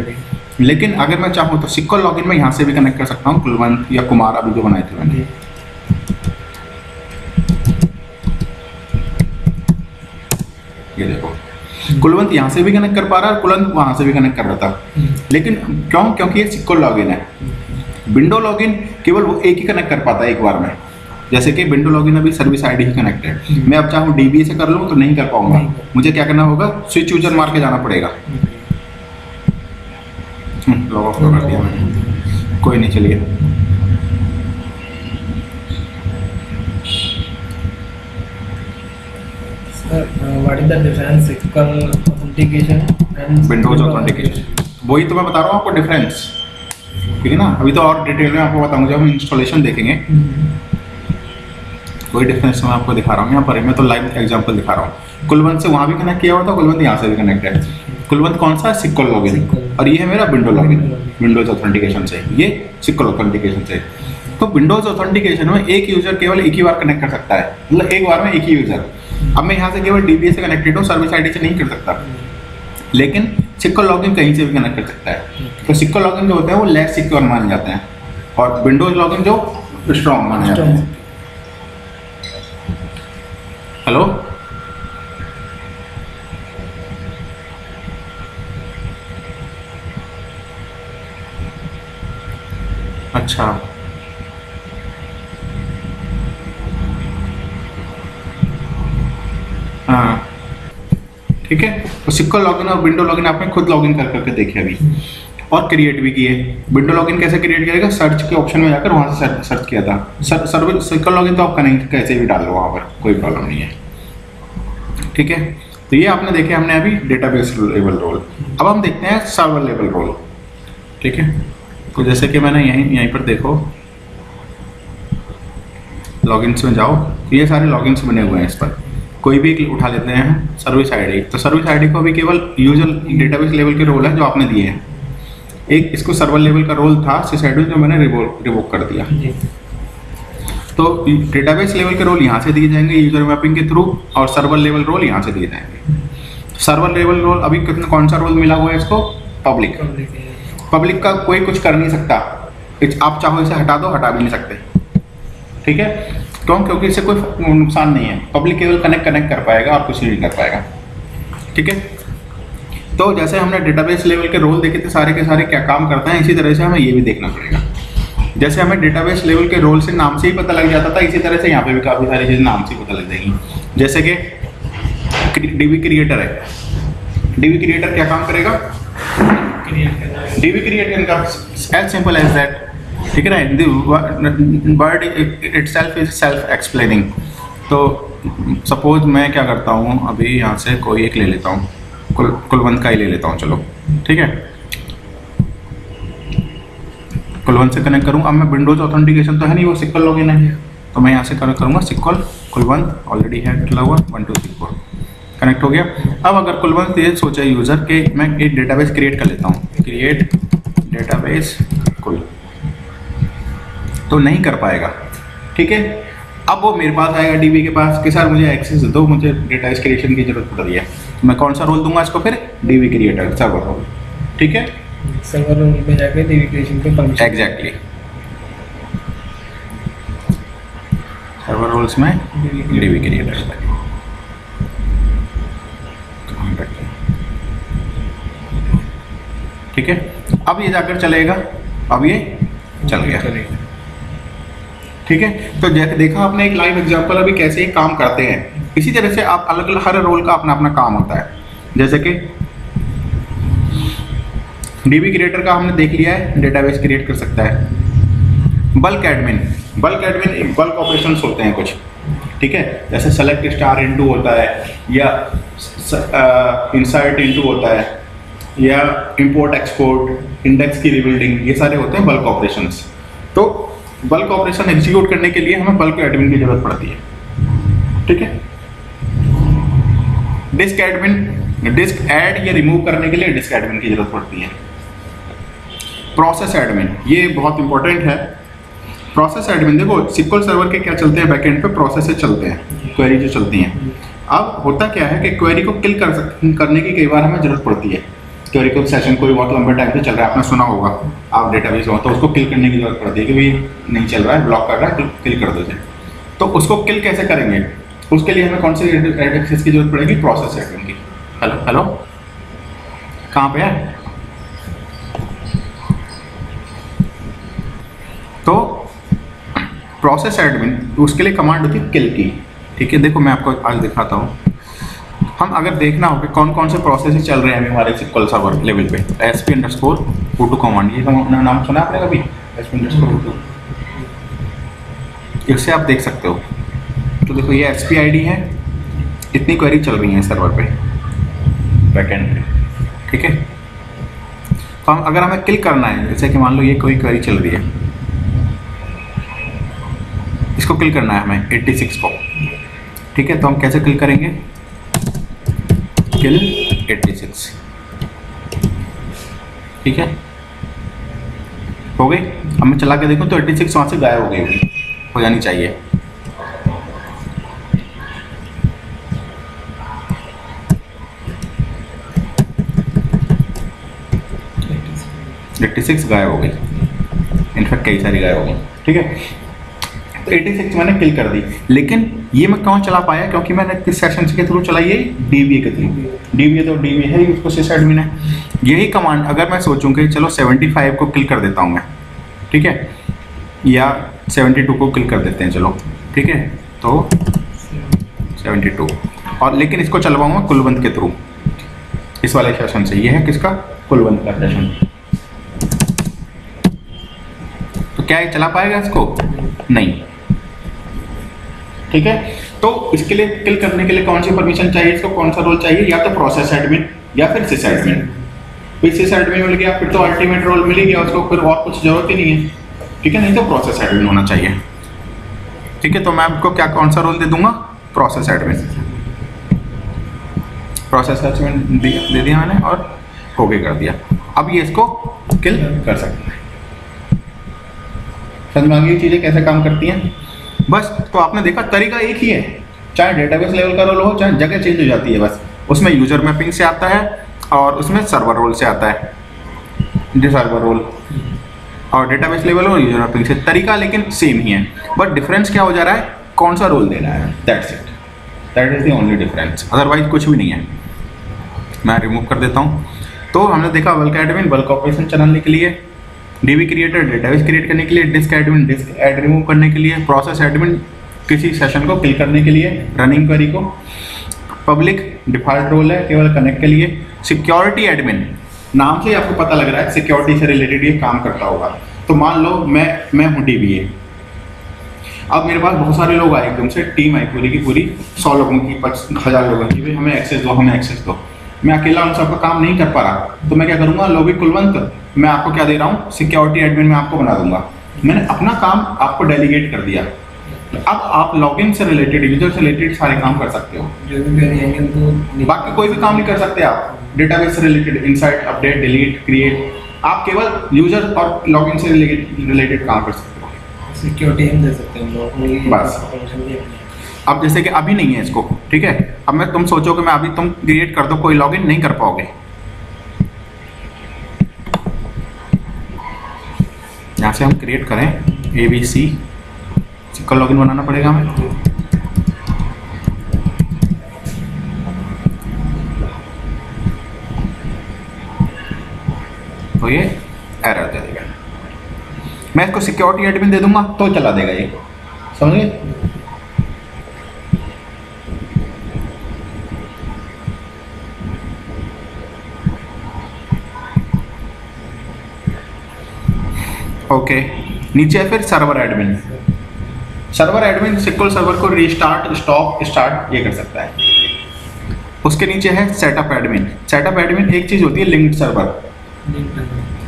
लेकिन अगर मैं चाहूँ तो सिक्योर लॉगिन में यहाँ से भी कनेक्ट कर सकता हूँ, कुलवंत या कुमार अभी जो बनाए थे मैंने। ये देखो कुलवंत यहाँ से भी कनेक्ट कर पा रहा है, कुलवंत वहाँ से भी कनेक्ट कर रहा था, लेकिन क्यों? क्योंकि ये सिक्योर लॉगिन है। विंडो लॉगिन केवल वो एक ही कनेक्ट कर पाता है एक बार में, जैसे कि विंडो लॉगिन अभी सर्विस आईडी ही कनेक्ट है। मैं अब चाहूँ डीबी से कर लूँ तो नहीं कर पाऊंगा, मुझे क्या करना होगा, स्विच यूजर मार के जाना पड़ेगा। लॉग ऑफ कर दिया मैंने, कोई नहीं, चलिए। What is the difference secure authentication and Windows authentication, वही तो मैं बता रहा हूँ आपको डिफरेंस, ठीक है ना। अभी तो और डिटेल में आपको बताऊंगा जब हम इंस्टॉलेशन देखेंगे, कोई डिफरेंस मैं आपको दिखा रहा हूँ यहाँ पर। मैं तो लाइव एग्जांपल दिखा रहा हूँ। कुलवंत से वहाँ भी कनेक्ट किया हुआ था, कुलवंत यहाँ से भी कनेक्ट है। कुलवंत कौन सा है? सिक्योर लॉगिन, और ये है मेरा विंडो लॉगिन, विंडोज ऑथेंटिकेशन से, ये सिक्योर ऑथेंटिकेशन से। तो विंडोज ऑथेंटिकेशन में एक यूजर केवल एक ही बार कनेक्ट कर सकता है, मतलब एक बार में एक ही यूजर। अब मैं यहाँ से केवल डीबीए से कनेक्टेड हूँ, सर्विस आईडी से नहीं कर सकता, लेकिन सिक्योर लॉगिन कहीं से भी कनेक्ट कर सकता है। तो सिक्योर लॉगिन जो होते हैं वो लेस सिक्योर माने जाते हैं और विंडोज लॉगिन जो स्ट्रॉन्ग माने जाते हैं। हेलो, अच्छा, हाँ ठीक है। तो सिक्योर लॉगिन और विंडो लॉगिन आपने खुद लॉगिन कर करके देखे अभी और क्रिएट भी किए। विंडो लॉगिन कैसे क्रिएट करेगा, सर्च के ऑप्शन में जाकर वहां से सर्च किया था। सर्विस सिक्योर लॉगिन तो आप कनेक्ट कैसे भी डाल लो वहां पर, कोई प्रॉब्लम नहीं है, ठीक है। तो ये आपने देखे हमने अभी डेटाबेस लेवल रोल। अब हम देखते हैं सर्वर लेवल रोल, ठीक है। तो जैसे कि मैंने यहीं पर देखो लॉगिन्स में जाओ, तो ये सारे लॉगिन्स बने हुए हैं। इस पर कोई भी उठा लेते हैं सर्विस आईडी, तो सर्विस आईडी को भी केवल यूजर डेटाबेस लेवल के रोल है जो आपने दिए हैं। एक इसको सर्वर लेवल का रोल था सिसआईडी जो मैंने रिवोक कर दिया। तो डेटाबेस लेवल के रोल यहाँ से दिए जाएंगे यूजर मैपिंग के थ्रू, और सर्वर लेवल रोल यहाँ से दिए जाएंगे। सर्वर लेवल रोल अभी कितना कौन सा रोल मिला हुआ है इसको, पब्लिक। पब्लिक का कोई कुछ कर नहीं सकता, आप चाहो इसे हटा दो, हटा भी नहीं सकते, ठीक है। क्यों? क्योंकि इससे कोई नुकसान नहीं है। पब्लिक केवल कनेक्ट कर पाएगा और कुछ नहीं कर पाएगा, ठीक है। तो जैसे हमने डेटाबेस लेवल के रोल देखे थे सारे के सारे क्या काम करते हैं, इसी तरह से हमें ये भी देखना पड़ेगा। जैसे हमें डेटाबेस लेवल के रोल से नाम से ही पता लग जाता था, इसी तरह से यहाँ पे भी काफ़ी सारी चीज़ें नाम से ही पता लग जाएंगी। जैसे कि डीबी क्रिएटर है, डीबी क्रिएटर क्या काम करेगा, डीबी क्रिएटर का एज सिंपल एज दैट, ठीक है ना। Word itself is self explaining. तो सपोज मैं क्या करता हूँ, अभी यहाँ से कोई एक ले लेता हूँ, कुलवंत का ही ले लेता हूँ, चलो ठीक है। कुलवंत से कनेक्ट करूँगा। अब मैं विंडोज ऑथेंटिकेशन तो है नहीं, वो सिक्वल लॉगिन है, तो मैं यहाँ से कनेक्ट करूँगा सिक्वल कुलवंत, ऑलरेडी है डला हुआ 1 2 3 4 कनेक्ट हो गया। अब अगर कुलवंत ये सोचा यूज़र के मैं एक डेटाबेस क्रिएट कर लेता हूँ, क्रिएट डेटाबेस कुल, तो नहीं कर पाएगा, ठीक है। अब वो मेरे पास आएगा डीबी के पास कि सर मुझे एक्सेस दो, मुझे डेटाबेस क्रिएशन की जरूरत पड़ रही है। मैं कौन सा रोल दूंगा इसको, फिर डीबी क्रिएटर सर्वर रोल, ठीक है। सर्वर रोल में जाके डीबी क्रिएशन पे परमिशन, एग्जैक्टली सर्वर रोल्स में डीबी क्रिएटर, ठीक है। अब ये जाकर चलेगा, अब ये चल गया, ठीक है। तो जैसे देखा आपने एक लाइव एग्जांपल अभी कैसे ही काम करते हैं, इसी तरह से आप अलग अलग हर रोल का अपना अपना काम होता है। जैसे कि डीबी क्रिएटर का हमने देख लिया है, डेटाबेस क्रिएट कर सकता है। बल्क एडमिन बल्क ऑपरेशंस होते हैं कुछ, ठीक है। जैसे सेलेक्ट स्टार इनटू होता है, या इंसर्ट इनटू होता है, या इंपोर्ट एक्सपोर्ट, इंडेक्स की रिबिल्डिंग, ये सारे होते हैं बल्क ऑपरेशंस। तो बल्क ऑपरेशन एग्जीक्यूट करने के लिए हमें बल्क एडमिन की जरूरत पड़ती है, ठीक है। डिस्क एडमिन, डिस्क ऐड या रिमूव करने के लिए डिस्क एडमिन की जरूरत पड़ती है। प्रोसेस एडमिन, ये बहुत इंपॉर्टेंट है। प्रोसेस एडमिन देखो सिक्वल सर्वर के क्या चलते हैं, बैकएंड पे प्रोसेसेस चलते हैं, क्वेरी जो चलती हैं। अब होता क्या है कि क्वेरी को किल करने की कई बार हमें जरूरत पड़ती है। क्वेरी को सेशन कोई बहुत लंबे टाइम से चल रहा है, आपने सुना होगा, आप डेटाबेस हो तो उसको किल करने की जरूरत पड़ती है कि भाई नहीं चल रहा है, ब्लॉक कर रहा है, किल कर दो इसे। तो उसको किल कैसे करेंगे, उसके लिए हमें कौन सी एक्सेस की जरूरत पड़ेगी, प्रोसेस एडमिन की। हेलो कहाँ पे है? तो प्रोसेस एडमिन उसके लिए कमांड होती है किल की, ठीक है। देखो मैं आपको आज दिखाता हूँ। हम अगर देखना हो कि कौन कौन से प्रोसेस चल रहे हैं हमारे सिक्वल सर्वर लेवल पे, sp_o2 कमांड, ये नाम सुना आपने कभी, sp_o2, इससे आप देख सकते हो। तो देखो ये sp id है, इतनी क्वेरी चल रही है सर्वर पे बैकएंड पे, ठीक है। तो हम अगर हमें किल करना है, जैसे कि मान लो ये कोई क्वेरी चल रही है, इसको किल करना है हमें 86 को, ठीक है। तो हम कैसे किल करेंगे, किल 86, ठीक है। हो गई। अब मैं चला के देखूँ तो 86 वहाँ से गायब हो गई होगी, हो जानी चाहिए। सिक्स गायब हो गई, इनफैक्ट कई सारी गायब हो गई, ठीक है। तो 86 मैंने किल कर दी, लेकिन ये मैं कौन चला पाया, क्योंकि मैंने किस सेशन के थ्रू चलाई है, DBA के थ्रू। DBA तो DBA है ही, उसको sysadmin है। यही कमांड अगर मैं सोचूं कि चलो 75 को किल कर देता हूं मैं, ठीक है, या 72 को किल कर देते हैं, चलो ठीक है, तो 72, और लेकिन इसको चलवाऊंगा कुलवंत के थ्रू, इस वाले सेशन से। ये है किसका, कुलवंत का सेशन। तो क्या ये चला पाएगा इसको, नहीं, ठीक है। तो इसके लिए किल करने के लिए कौन सी परमिशन चाहिए, इसको कौन सा रोल चाहिए, या तो प्रोसेस एडमिन या फिर सिस एडमिन। फिर सिस एडमिन मिल गया, फिर तो अल्टीमेट रोल मिल ही गया उसको, फिर और कुछ जरूरत ही नहीं है, ठीक है। नहीं तो प्रोसेस एडमिन होना चाहिए, ठीक है। तो मैं आपको क्या कौन सा रोल दे दूंगा, प्रोसेस एडमिन। प्रोसेस एडमिन दे दिया मैंने और ओके कर दिया। अब ये इसको किल कर सकते हैं। समझ में आ गई चीजें कैसे काम करती हैं, बस। तो आपने देखा तरीका एक ही है, चाहे डेटाबेस लेवल का रोल हो, चाहे जगह चेंज हो जाती है बस। उसमें यूजर मैपिंग से आता है और उसमें सर्वर रोल से आता है, सर्वर रोल और डेटाबेस लेवल और यूजर मैपिंग से। तरीका लेकिन सेम ही है, बट डिफरेंस क्या हो जा रहा है, कौन सा रोल देना है, that's it, that is the only difference, otherwise कुछ भी नहीं है। मैं रिमूव कर देता हूँ। तो हमने देखा बल्क एडमिन बल्क ऑपरेशन चलाने के लिए, DB क्रिएटर डेटाबेस क्रिएट करने के लिए, disk admin disk add remove करने के लिए, प्रोसेस एडमिन किसी सेशन को किल करने के लिए, रनिंग क्वेरी को, पब्लिक डिफॉल्ट रोल है केवल कनेक्ट के लिए, सिक्योरिटी एडमिन नाम से ही आपको पता लग रहा है सिक्योरिटी से रिलेटेड ये काम करता होगा। तो मान लो मैं हूँ DBA, अब मेरे पास बहुत सारे लोग आए एकदम से, टीम आई पूरी की पूरी 100 लोगों की, 1000 लोगों की, हमें एक्सेस दो, हमें एक्सेस दो। मैं अकेला उन सबका काम नहीं कर पा रहा, तो मैं क्या करूंगा, लोबी कुलवंत मैं आपको क्या दे रहा हूँ, सिक्योरिटी एडमिन मैं आपको बना दूंगा। मैंने अपना काम आपको डेलीगेट कर दिया। अब आप लॉगिन से रिलेटेड, यूजर से रिलेटेड सारे काम कर सकते हो, बाकी कोई भी काम नहीं कर सकते आप। डेटाबेस से related insight, update, delete, create, आप केवल यूजर और लॉगिन से रिलेटेड काम कर सकते हो। सिक्योरिटी हम दे सकते हैं बस। अब जैसे कि अभी नहीं है इसको, ठीक है। अब मैं तुम सोचो कि मैं अभी तुम क्रिएट कर दो, कोई लॉगिन नहीं कर पाओगे। यहाँ से हम क्रिएट करें ABC, सिक्का लॉगिन बनाना पड़ेगा हमें। तो ये एरर दे देगा। मैं इसको सिक्योरिटी एडमिन दे दूंगा तो चला देगा ये, समझिए। ओके, नीचे है फिर server admin. Server admin sequel server को रीस्टार्ट, स्टॉप, स्टार्ट ये कर सकता है। उसके नीचे है सेटअप एडमिन। सेटअप एडमिन एक चीज होती है लिंक्ड सर्वर।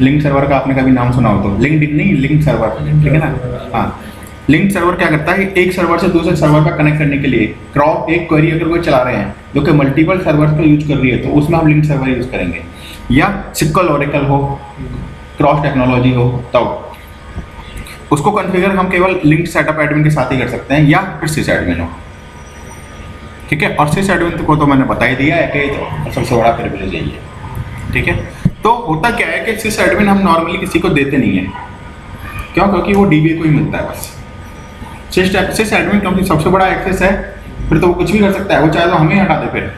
लिंक्ड सर्वर का आपने कभी नाम सुना हो तो, लिंक्ड नहीं, लिंक्ड सर्वर, ठीक है ना। हाँ, लिंक्ड सर्वर क्या करता है, एक सर्वर से दूसरे सर्वर पर कनेक्ट करने के लिए क्रॉप एक क्वेरी अगर कोई चला रहे हैं जो कि मल्टीपल सर्वर को यूज कर रही है, तो उसमें हम लिंक्ड सर्वर यूज करेंगे। या सिक्वल ओरेकल हो, क्रॉस टेक्नोलॉजी हो, तब उसको कॉन्फ़िगर हम केवल लिंक्ड सेटअप एडमिन के साथ ही कर सकते हैं, या फिर सिस एडमिन हो, ठीक है। और सिस एडमिन को तो मैंने बता ही दिया है कि तो सबसे बड़ा प्रिविलेज है ये, ठीक है। तो होता क्या है कि सिस एडमिन हम नॉर्मली किसी को देते नहीं है, क्यों, क्योंकि वो DBA को ही मिलता है बस। सिस एडमिन क्योंकि सबसे बड़ा एक्सेस है, फिर तो वो कुछ भी कर सकता है, वो चाहे तो हमें हटा दे फिर,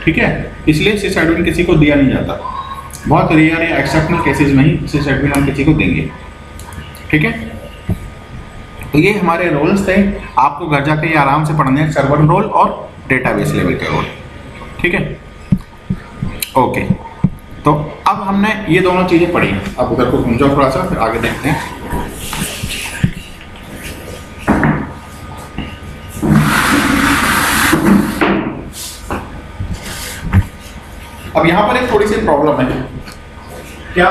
ठीक है। इसलिए सिस एडमिन किसी को दिया नहीं जाता, बहुत रेयर या एक्सेप्शनल केसेस में ही सिस एडमिन हम किसी को देंगे, ठीक है। तो ये हमारे रोल्स थे, आपको घर जाकर ये आराम से पढ़ने हैं, सर्वर रोल और डेटाबेस लेवल के रोल, ठीक है। ओके, तो अब हमने ये दोनों चीजें पढ़ी। अब उधर को घूम जाओ थोड़ा सा, फिर आगे देखते हैं। अब यहां पर एक थोड़ी सी प्रॉब्लम है, क्या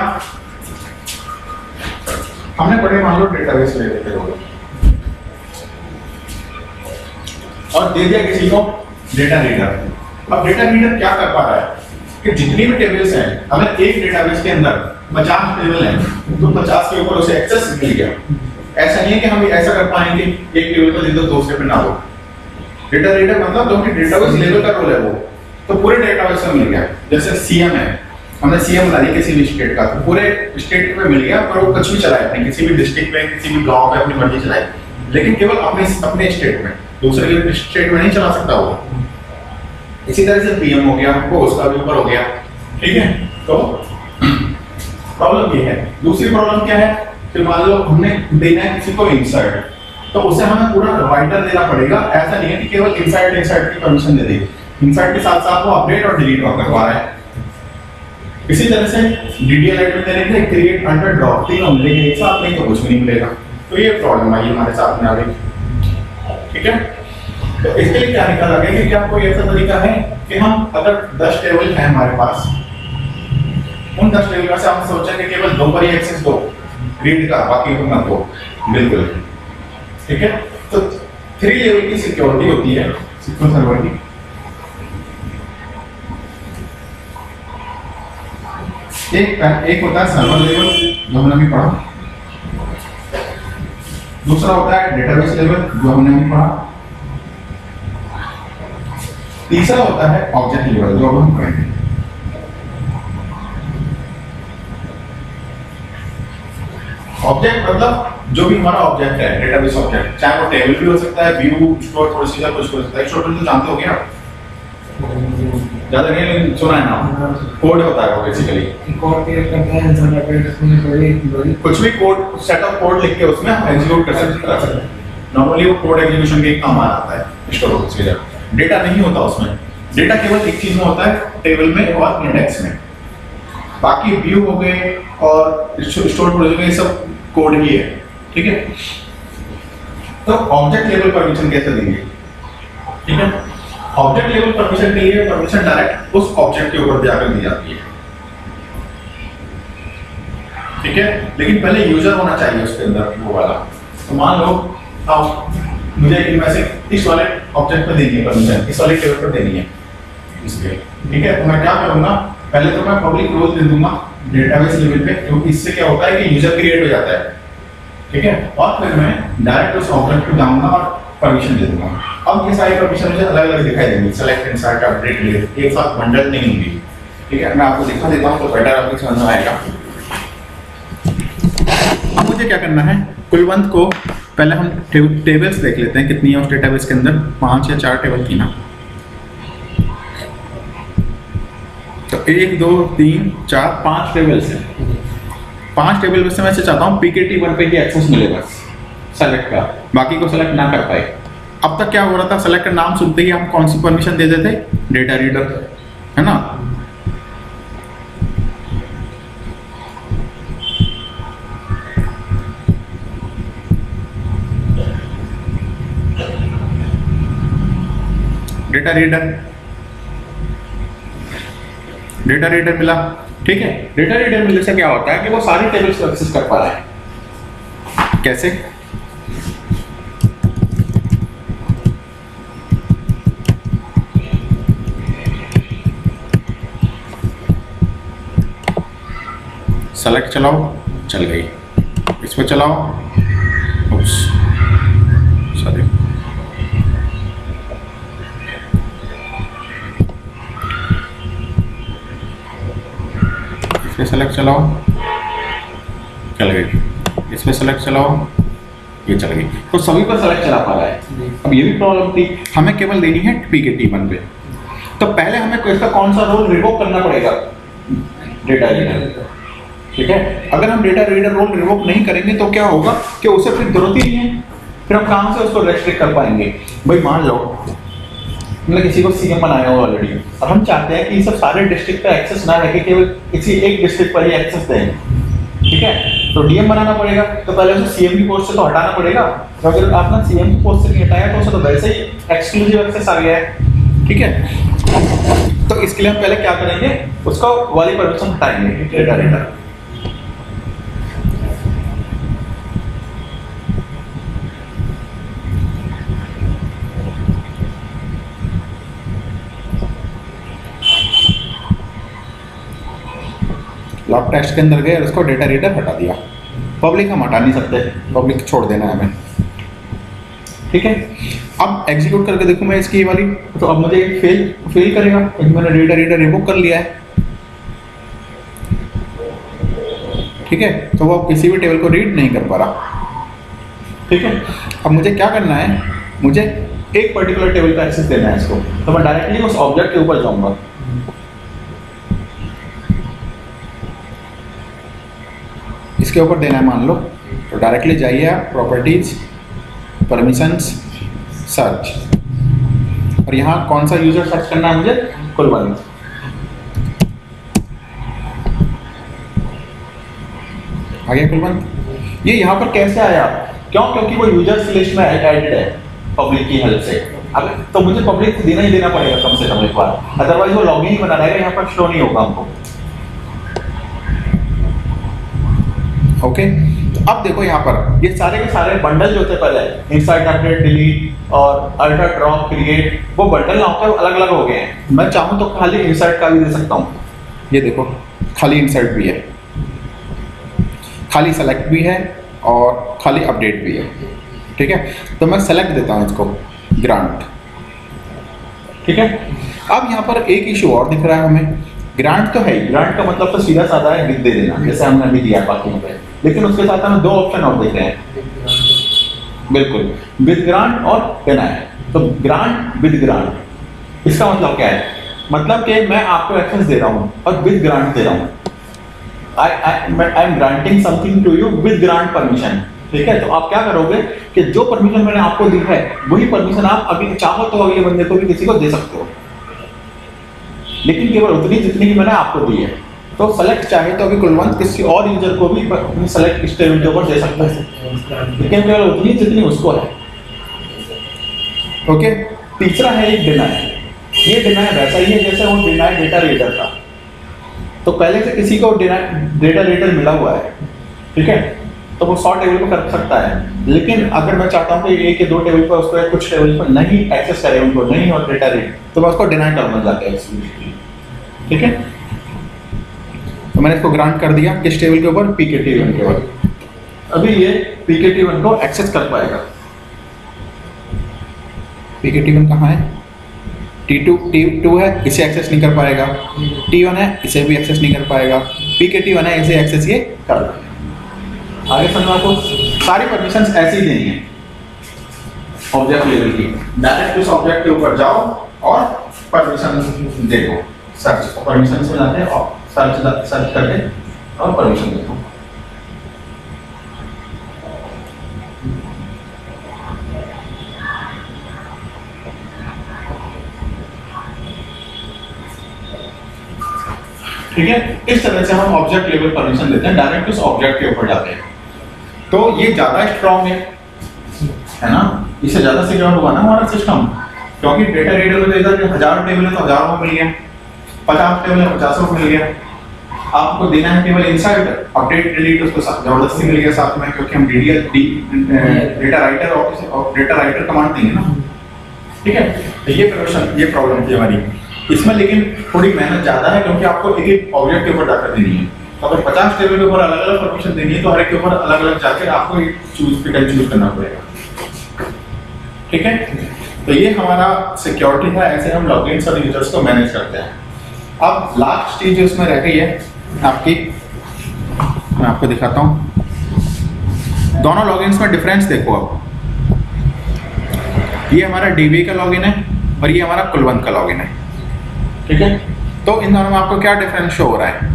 हमने पढ़े, मान लो डेटाबेस ले लेते हो और दे दिया किसी को डेटा रीडर। अब डेटा रीडर क्या कर पा रहा है कि जितनी भी टेबल्स हैं, हमें एक डेटाबेस के अंदर 50 टेबल है तो 50 के ऊपर उसे एक्सेस मिल गया। ऐसा नहीं है कि हम ऐसा कर पाएंगे एक टेबल पर दे दो दूसरे पे ना दो। डेटा रीडर मतलब जो कि डेटाबेस लेवल का रोल है वो तो पूरे डेटाबेस में मिल गया। जैसे सीएम है, हमने सीएम बना दिया किसी भी स्टेट का, तो पूरे स्टेट में मिल गया, पर वो कुछ भी चलाए अपने किसी भी डिस्ट्रिक्ट में किसी भी गांव में अपनी मर्जी चलाए, लेकिन केवल अपने स्टेट में, दूसरे के स्टेट में नहीं चला सकता वो। इसी तरह से पीएम हो गया, वो उसका भी ऊपर हो गया, ठीक है। तो प्रॉब्लम ये है। दूसरी प्रॉब्लम क्या है कि मान लो हमने देना है किसी को इंसर्ट, तो उसे हमें पूरा राइटर देना पड़ेगा। ऐसा नहीं है कि केवल इंसर्ट की परमिशन दे दे, इंसर्ट के साथ साथ वो अपडेट और डिलीट करवा रहा है। इसी तरह से डीडीएल राइटर देने के लिए क्रिएट अंडर ड्रॉप तीनों मिलेंगे एक साथ, नहीं तो कुछ भी नहीं मिलेगा। तो ये प्रॉब्लम आई हमारे साथ में आ गई, ठीक है। तो इसके लिए क्या निकाला गया कि क्या कोई ऐसा तरीका है कि हम अगर 10 टेबल है हमारे पास, उन 10 टेबल में से हम सोचा कि केवल 2 पर ही एक्सेस दो रीड का, बाकी को मत दो, बिल्कुल, ठीक है। तो 3 लेवल की सिक्योरिटी होती है सिक्योर सर्वर की। एक होता है सर्वर लेवल जो हमने अभी पढ़ा, दूसरा होता है डेटाबेस लेवल जो हमने अभी पढ़ा, तीसरा होता है ऑब्जेक्ट लेवल जो अब हम पढ़ेंगे। ऑब्जेक्ट मतलब जो भी हमारा ऑब्जेक्ट है, डेटाबेस ऑब्जेक्ट, चाहे वो टेबल भी हो सकता है, व्यू, स्टोर, प्रोसीजर, कुछ हो सकता है। स्टोर तो जानते हो क्या, ज्यादा नहीं लेकिन सुना है ना, कोड होता है वो बेसिकली। कोड क्रिएट करता है इंसान अपडेट, कुछ भी कोड, सेट ऑफ कोड लिख के उसमें हम एग्जीक्यूट कर सकते हैं। नॉर्मली वो कोड एग्जीक्यूशन के काम आता है स्टोर प्रोसीजर। डेटा नहीं होता उसमें, डेटा केवल एक चीज में होता है, टेबल में और इंडेक्स में। बाकी व्यू हो गए और स्टोर प्रोसीजर ये सब कोड ही है, ठीक है। तो ऑब्जेक्ट लेवल परमिशन कैसे देंगे, ठीक है। ऑब्जेक्ट लेवल परमिशन के लिए परमिशन डायरेक्ट उस ऑब्जेक्ट के ऊपर जाकर दी जाती है, ठीक है। लेकिन पहले यूजर होना चाहिए उसके अंदर वो वाला। तो मान लो अब मुझे इनमें से इस वाले ऑब्जेक्ट पर देनी है परमिशन, इस वाले टेबल पर देनी है इसलिए, ठीक है। तो मैं क्या करूंगा, पहले तो मैं पब्लिक रोल दे दूंगा डेटाबेस लेवल पे, क्योंकि इससे क्या होता है कि यूजर क्रिएट हो जाता है, ठीक है। और फिर मैं डायरेक्ट उस ऑब्जेक्ट पे जाऊंगा और परमिशन दे दूंगा। अब ये सारी परमिशन मुझे अलग अलग दिखाई देंगी, सेलेक्ट, इंसर्ट, अपडेट, डिलीट, एक साथ बंडल नहीं होंगी, ठीक है। मैं आपको दिखा देता हूं तो बेटर आपको समझ में आएगा। अब मुझे क्या करना है, कुलवंत को पहले हम टेबल्स देख लेते हैं कितनी है उस डेटाबेस के अंदर, 5 या 4 टेबल थी ना। तो 1 2 3 4 5 टेबल्स हैं। 5 टेबल में से मैं चाहता हूँ PKT1 पे ही एक्सेस मिले बस सेलेक्ट का, बाकी को सेलेक्ट ना कर पाए। अब तक क्या हो रहा था, सेलेक्ट का नाम सुनते ही हम कौन सी परमिशन दे देते, डेटा रीडर, है ना। डेटा रीडर मिला, ठीक है। डेटा रीडर मिलने से क्या होता है कि वो सारी टेबल्स को एक्सेस कर पा रहा है। कैसे, सेलेक्ट चलाओ, चल गई। इस पर चलाओ, उप्स, सॉरी, इस पे सेलेक्ट चलाओ, चल गई। इस पे सेलेक्ट चलाओ, ये चल गई। तो सभी पर सेलेक्ट चला पा रहा है। अब ये भी प्रॉब्लम थी, हमें केवल देनी है PKT1 पे। तो पहले हमें इसका कौन सा रोल रिवोक करना पड़ेगा, डेटा रीडर, ठीक है। अगर हम डेटा रीडर रोल रिवोक नहीं करेंगे तो क्या होगा कि उसे फिर जरूरत ही नहीं है, फिर हम कहां से उसको रेस्ट्रिक्ट कर पाएंगे। भाई मान लो हमने किसी को सीएम बनाया हुआ ऑलरेडी, अब हम चाहते हैं कि ये सब सारे डिस्ट्रिक्ट पे एक्सेस ना रखे, केवल किसी एक डिस्ट्रिक्ट पर ही एक्सेस दें, ठीक है। तो डीएम बनाना पड़ेगा, तो पहले उसे सीएम की पोस्ट से तो हटाना पड़ेगा। तो अगर आपने सीएम की पोस्ट से नहीं हटाया तो उसे तो वैसे ही एक्सक्लूसिव एक्सेस आ गया है, ठीक है। तो इसके लिए हम पहले क्या करेंगे, उसको वाली परमिशन हटाएंगे डेटा रीडर। लॉग टेस्ट के अंदर गए और उसको डेटा रीडर हटा दिया। पब्लिक हम हटा नहीं सकते, पब्लिक छोड़ देना है हमें, ठीक है। अब एग्जीक्यूट करके देखूं मैं इसकी ये वाली, तो अब मुझे फेल करेगा क्योंकि मैंने डेटा रीडर रिमूव कर लिया है, ठीक है। तो वो किसी भी टेबल को रीड नहीं कर पा रहा, ठीक है। अब मुझे क्या करना है, मुझे एक पर्टिकुलर टेबल का एक्सेस देना है इसको, तो मैं डायरेक्टली उस ऑब्जेक्ट के ऊपर जाऊंगा। इसके ऊपर देना है मान लो, तो डायरेक्टली जाइए आप प्रॉपर्टीज, परमिशंस, सर्च, और यहाँ कौन सा यूजर सर्च करना है मुझे, कुलवंत। आ गया कुलवंत। ये यहाँ पर कैसे आया, क्यों, क्योंकि वो यूजर्स लिस्ट में एडेड है पब्लिक की हेल्प से। अब तो मुझे पब्लिक को देना ही देना पड़ेगा कम से कम एक बार, अदरवाइज वो लॉगिन ही बना रहेगा, यहाँ पर शो नहीं होगा हमको। ओके, तो अब देखो यहाँ पर ये सारे के सारे बंडल जो होते हैं पहले इंसर्ट, अपडेट, डिलीट और अल्टर, ड्रॉप, क्रिएट, वो बंडल ना होकर अलग अलग हो गए हैं। मैं चाहूँ तो खाली इंसर्ट का भी दे सकता हूँ, ये देखो खाली इंसर्ट भी है, खाली सेलेक्ट भी है और खाली अपडेट भी है, ठीक है। तो मैं सेलेक्ट देता हूँ इसको, ग्रांट, ठीक है। अब यहाँ पर एक इशू और दिख रहा है हमें, ग्रांट तो है ही, ग्रांट का मतलब तो सीधा साधा है विद दे देना, जैसे हमने अभी दिया बाकी पे, लेकिन उसके साथ हमें दो ऑप्शन और दिख रहे हैं, बिल्कुल, विद ग्रांट और डिनाई। तो ग्रांट, विद ग्रांट, इसका मतलब क्या है, मतलब कि मैं आपको एक्सेस दे रहा हूँ और विद ग्रांट दे रहा हूँ। I am granting something to you with grant permission, ठीक है। तो आप क्या करोगे कि जो परमिशन मैंने आपको दी है वही परमिशन आप अभी चाहो तो अगले बंदे को भी किसी को दे सकते हो, लेकिन केवल उतनी जितनी की मैंने आपको दी है। तो सेलेक्ट चाहे तो अभी कुलवंत किसी और यूजर को भी सेलेक्ट इस टेबल के ऊपर दे सकता है, लेकिन केवल उतनी जितनी उसको है। ओके, तीसरा है एक डिनाई। ये डिनाई वैसा ही है जैसे वो डिनाई डेटा रीडर था, तो पहले से किसी को डेटा रीडर मिला हुआ है, ठीक है, तो वो 100 टेबल पर कर सकता है। लेकिन अगर मैं चाहता हूँ कि एक या दो टेबल पर उसको कुछ टेबल पर नहीं एक्सेस करे उनको, नहीं और डेटा रीड, तो मैं उसको डिनाई करना जाता है, ठीक है। तो मैंने इसको ग्रांट कर दिया किस टेबल के ऊपर, PKT1 के ऊपर। अभी ये PKT1 को एक्सेस कर पाएगा। PKT1 कहाँ है, T2 है, इसे एक्सेस नहीं कर पाएगा, T1 है, इसे भी एक्सेस नहीं कर पाएगा, PKT1 है, इसे एक्सेस ये कर पाएगा। आगे समझो, आपको सारी परमिशंस ऐसे ही देनी है ऑब्जेक्ट लेवल की। डायरेक्ट उस ऑब्जेक्ट के ऊपर जाओ और परमिशन देखो, सर्च परमिशन से जाते हैं और सर्च करके और परमिशन देखो। ठीक है, इस तरह से हम ऑब्जेक्ट लेवल परमिशन देते हैं, डायरेक्ट उस ऑब्जेक्ट के ऊपर जाते हैं। तो ये ज्यादा स्ट्रॉन्ग है ना, इससे ज्यादा सिक्योर होगा ना हमारा सिस्टम, क्योंकि डेटा रीडर में इधर 1000 टेबल है तो 1000 में मिल गया, 50 टेबल है 50 में मिल गया। आपको देना है केवल इंसर्ट, अपडेट, डिलीट, उसको जबरदस्ती मिल गया साथ में, क्योंकि हम डेटा राइटर कमांड देंगे ना, ठीक है। तो ये प्रॉब्लम थी हमारी इसमें, लेकिन थोड़ी मेहनत ज्यादा है क्योंकि आपको एक एक ऑब्जेक्ट के ऊपर जाकर देनी है। तो अगर 50 टेबल के ऊपर अलग अलग परमिशन देनी है तो हर एक के ऊपर अलग अलग जाकर आपको एक चूज करना पड़ेगा, ठीक है। तो ये हमारा सिक्योरिटी है, ऐसे हम लॉगिन्स और यूजर्स को मैनेज करते हैं। अब लास्ट चीज जो इसमें रह गई है आपकी, मैं आपको दिखाता हूँ। दोनों लॉगिन्स में डिफरेंस देखो। अब ये हमारा डीबी का लॉगिन है और ये हमारा कुलवंत का लॉगिन है, ठीक है। तो इन दोनों में आपको क्या डिफरेंस शो हो रहा है?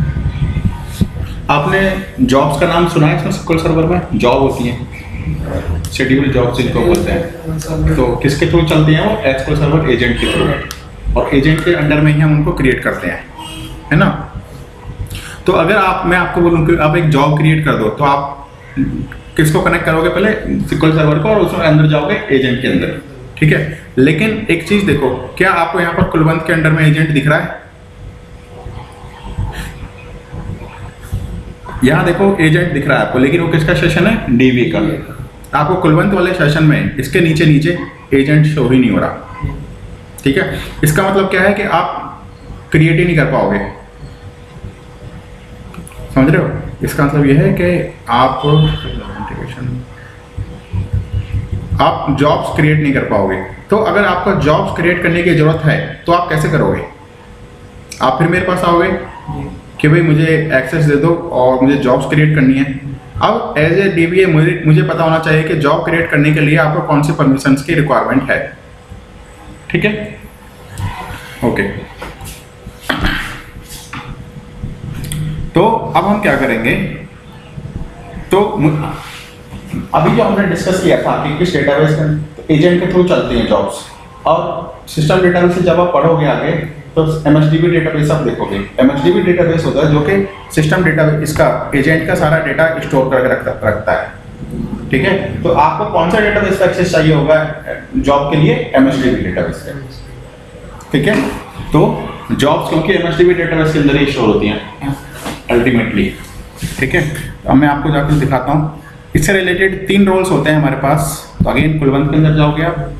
आपने जॉब्स का नाम सुना है इसमें? SQL सर्वर में जॉब होती है, शेड्यूल जॉब जिनको बोलते हैं। तो किसके थ्रू चलती हैं वो? SQL सर्वर एजेंट के थ्रू, और एजेंट के अंडर में ही हम उनको क्रिएट करते हैं, है ना। तो अगर मैं आपको बोलूँ कि आप एक जॉब क्रिएट कर दो, तो आप किसको कनेक्ट करोगे? पहले SQL सर्वर को, और उसमें अंदर जाओगे एजेंट के अंदर, ठीक है। लेकिन एक चीज देखो, क्या आपको यहाँ पर कुलवंत के अंडर में एजेंट दिख रहा है? यहाँ देखो एजेंट दिख रहा है आपको, लेकिन वो किसका सेशन है? डीबी का। आपको कुलवंत वाले सेशन में इसके नीचे नीचे एजेंट शो ही नहीं हो रहा, ठीक है। इसका मतलब क्या है कि आप क्रिएट ही नहीं कर पाओगे, समझ रहे हो? इसका मतलब यह है कि आप जॉब्स क्रिएट नहीं कर पाओगे। तो अगर आपको जॉब्स क्रिएट करने की ज़रूरत है तो आप कैसे करोगे? आप फिर मेरे पास आओगे कि भाई मुझे एक्सेस दे दो और मुझे जॉब्स क्रिएट करनी है। अब एज ए DBA मुझे पता होना चाहिए कि जॉब क्रिएट करने के लिए आपको कौन सी परमिशंस की रिक्वायरमेंट है। ठीक है, ओके। तो अब हम क्या करेंगे, तो अभी जो हमने डिस्कस किया था कि किस डेटाबेस का एजेंट के थ्रू चलती हैं जॉब्स, और सिस्टम डेटाबेस से जब आप पढ़ोगे आगे तो MSDB डेटाबेस आप देखोगे। MSDB डेटाबेस होता है जो कि सिस्टम डेटाबेस, इसका एजेंट का सारा डेटा स्टोर करके रखता है। ठीक है, तो आपको कौन सा डेटाबेस का एक्सेस चाहिए होगा जॉब के लिए? MSDB डेटाबेस का। ठीक है, तो जॉब्स क्योंकि MSDB डेटाबेस के अंदर ही स्टोर होती हैं अल्टीमेटली। ठीक है, अब मैं आपको जाकर दिखाता हूँ। इससे रिलेटेड 3 रोल्स होते हैं हमारे पास। तो अगेन कुलवंत के अंदर जाओगे आप,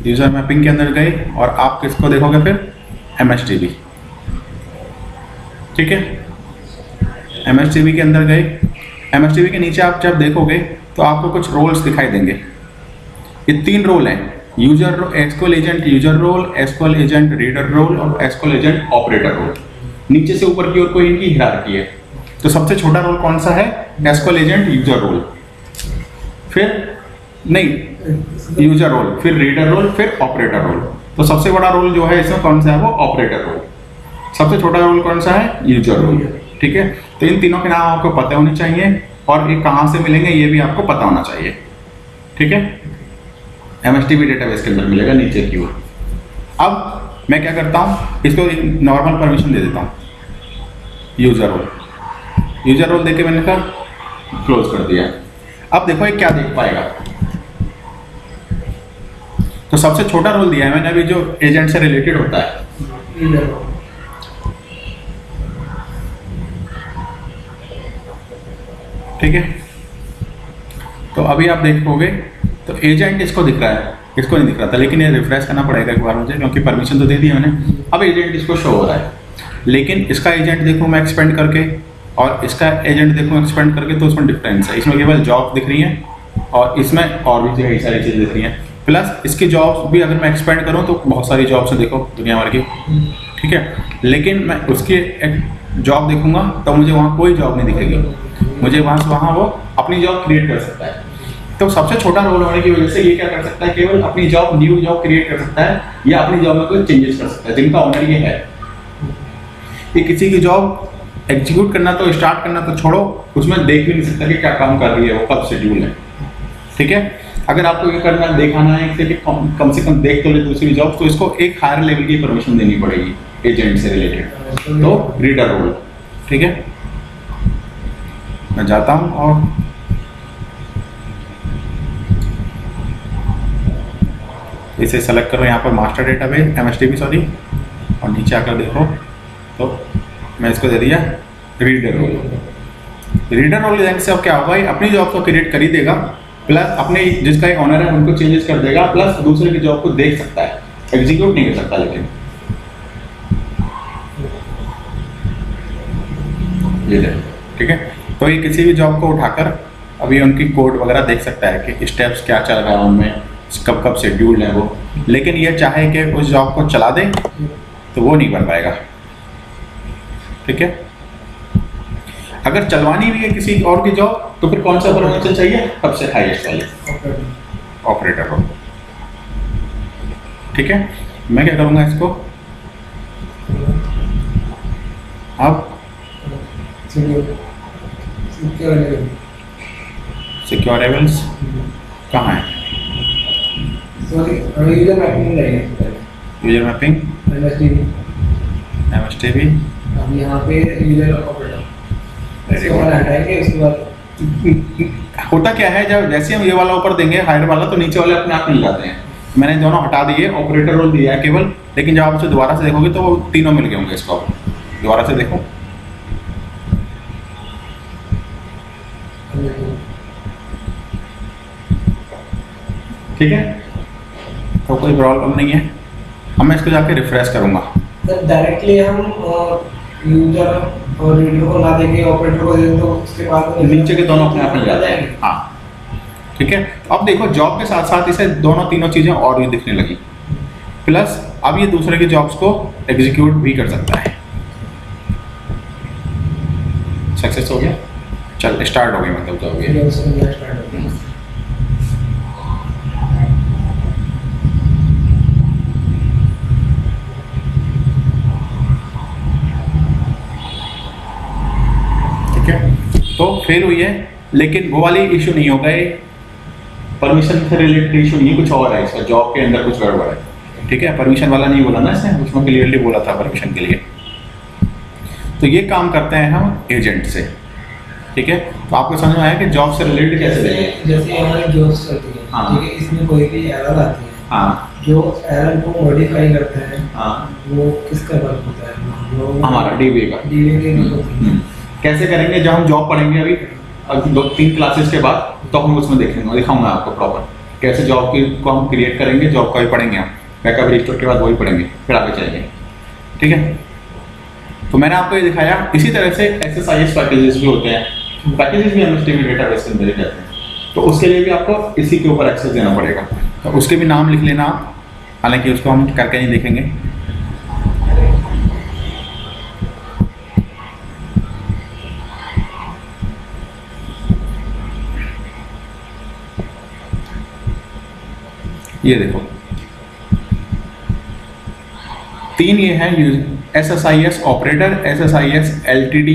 यूजर मैपिंग के अंदर गए और आप किसको देखोगे फिर? MSDB। ठीक है, MSDB के अंदर गए। MSDB के नीचे आप जब देखोगे तो आपको कुछ रोल्स दिखाई देंगे। ये 3 रोल हैं, user SQL agent user role, SQL agent reader role और SQL एजेंट ऑपरेटर रोल। नीचे से ऊपर की ओर कोई इनकी हिरार्की है। तो सबसे छोटा रोल कौन सा है? SQL एजेंट यूजर रोल, फिर नहीं यूजर रोल, फिर रीडर रोल, फिर ऑपरेटर रोल। तो सबसे बड़ा रोल जो है इसमें कौन सा है? वो ऑपरेटर रोल। सबसे छोटा रोल कौन सा है? User role. ठीक है, तो इन तीनों के नाम आपको पता होने चाहिए और ये कहाँ से मिलेंगे ये भी आपको पता होना चाहिए। ठीक है, MSDB डेटाबेस के अंदर मिलेगा नीचे की ओर। अब मैं क्या करता हूँ, इसको नॉर्मल परमिशन दे देता हूँ, यूजर रोल। यूजर रोल देके मैंने कहा क्लोज कर दिया। अब देखो ये क्या देख पाएगा। तो सबसे छोटा रोल दिया है मैंने अभी जो एजेंट से रिलेटेड होता है। ठीक है, तो अभी आप देखोगे तो एजेंट इसको दिख रहा है, इसको नहीं दिख रहा था, लेकिन ये रिफ्रेश करना पड़ेगा एक बार मुझे, क्योंकि परमिशन तो दे दी मैंने। अब एजेंट इसको शो हो रहा है, लेकिन इसका एजेंट देखो मैं एक्सपेंड करके और इसका एजेंट देखो एक्सपेंड करके, तो उसमें डिफरेंस है। इसमें केवल जॉब दिख रही है और इसमें और भी कई सारी चीज़ें दिख रही हैं। प्लस इसकी जॉब्स भी अगर मैं एक्सपेंड करूं तो बहुत सारी जॉब्स है, देखो दुनिया भर की। ठीक है, लेकिन मैं उसकी एक जॉब देखूंगा तो मुझे वहाँ कोई जॉब नहीं दिखेगी। मुझे वहाँ वो अपनी जॉब क्रिएट कर सकता है। तो सबसे छोटा रोल होने की वजह से ये क्या कर सकता है? केवल अपनी जॉब, न्यू जॉब क्रिएट कर सकता है या अपनी जॉब में कोई चेंजेस कर सकता है, जिनका ऑनर ये है। ये किसी की जॉब एग्जीक्यूट करना तो स्टार्ट करना तो छोड़ो, उसमें देख भी नहीं सकता कि क्या काम कर रही है, वो कब शेड्यूल है। ठीक है, अगर आपको ये करना दिखाना है कि कम से कम देख तो ले दूसरी जॉब, तो इसको एक हायर लेवल की परमिशन देनी पड़ेगी एजेंट से रिलेटेड, तो रीडर रोल। ठीक है, मैं जाता हूँ और इसे सेलेक्ट करो यहाँ पर मास्टर डेटाबेस MSDB सॉरी, और नीचे आकर देखो तो मैं इसको दे दिया reader role. Reader role agent से अब क्या होगा, ये अपनी जॉब को क्रिएट कर ही देगा, प्लस अपने जिसका एक ऑनर है उनको चेंजेस कर देगा, प्लस दूसरे की जॉब को देख सकता है, एग्जीक्यूट नहीं कर सकता। लेकिन ये देखो, ठीक है, तो ये किसी भी जॉब को उठाकर अभी उनकी कोड वगैरह देख सकता है कि स्टेप्स क्या चल रहा है उनमें, कब कब शेड्यूल्ड है वो। लेकिन ये चाहे कि उस जॉब को चला दे तो वो नहीं बन पाएगा। ठीक है, अगर चलवानी भी है किसी और की जॉब तो फिर कौन सा परमिशन चाहिए? सबसे हाईएस्ट वाले, ऑपरेटर को। ठीक है, मैं क्या करूंगा इसको अब सिक्योरेबल्स कहाँ है? User mapping, user mapping MSDB अब यहाँ पे यूजर ऑपरेटर हटाएंगे। उसके बाद होता क्या है, जब जैसे हम ये वाला ऊपर देंगे हायर वाला, तो नीचे वाले अपने आप मिल जाते हैं। मैंने दोनों हटा दिए, ऑपरेटर रोल दिया है केवल, लेकिन जब आप उसे दोबारा से देखोगे तो वो तीनों मिल गए होंगे। इसको दोबारा से देखो, ठीक है, तो कोई प्रॉब्लम नहीं है। अब मैं इसको जाके रिफ्रेश करूंगा। डायरेक्टली हम यूजर और रीडर को ना देके ऑपरेटर को दे दें तो उसके बाद नीचे के दोनों अपने आप मिल जाते हैं। हाँ ठीक है। अब देखो जॉब के साथ साथ इसे दोनों तीनों चीजें और भी दिखने लगी, प्लस अब ये दूसरे की जॉब्स को एग्जीक्यूट भी कर सकता है। सक्सेस हो गया, चल स्टार्ट हो गई मतलब जॉब ये। ठीक है, तो फेल हुई है, लेकिन वो वाली इशू नहीं होगा, ये परमिशन से रिलेटेड इशू नहीं, कुछ और है इसका, जॉब के अंदर कुछ गड़बड़ है। ठीक है, परमिशन वाला नहीं बोला ना इसने, उसमें क्लियरली बोला था परमिशन के लिए। तो ये काम करते हैं हम एजेंट से। ठीक है, तो आपको समझ में आया कि जॉब से रिलेटेड कैसे देंगे। जैसे हमारी जॉब्स चलती है, हाँ। ठीक है, इसमें कोई भी एरर आती है, हाँ जो एरर को मॉडिफाई करता है, हाँ, वो किसका वर्क होता है? वो हमारा डीबी का। डीबी के वर्क होता है। कैसे करेंगे, जब हम जॉब पढ़ेंगे अभी 2-3 क्लासेस के बाद, तो हम उसमें देखेंगे, दिखाऊंगा आपको प्रॉपर कैसे जॉब की को हम क्रिएट करेंगे। जॉब का भी पढ़ेंगे हम, बैकअप रिस्टोर के बाद वही पढ़ेंगे, फिर आगे चलेंगे। ठीक है, तो मैंने आपको ये दिखाया। इसी तरह से SSIS पैकेजेस भी होते हैं, पैकेजेस भी एमएसडीबी डेटाबेस के अंदर ही रहते हैं, तो उसके लिए भी आपको इसी के ऊपर एक्सेस देना पड़ेगा। तो उसके भी नाम लिख लेना आप, हालांकि उसको हम करके नहीं देखेंगे। ये देखो 3 ये हैं SSIS operator, SSIS LTD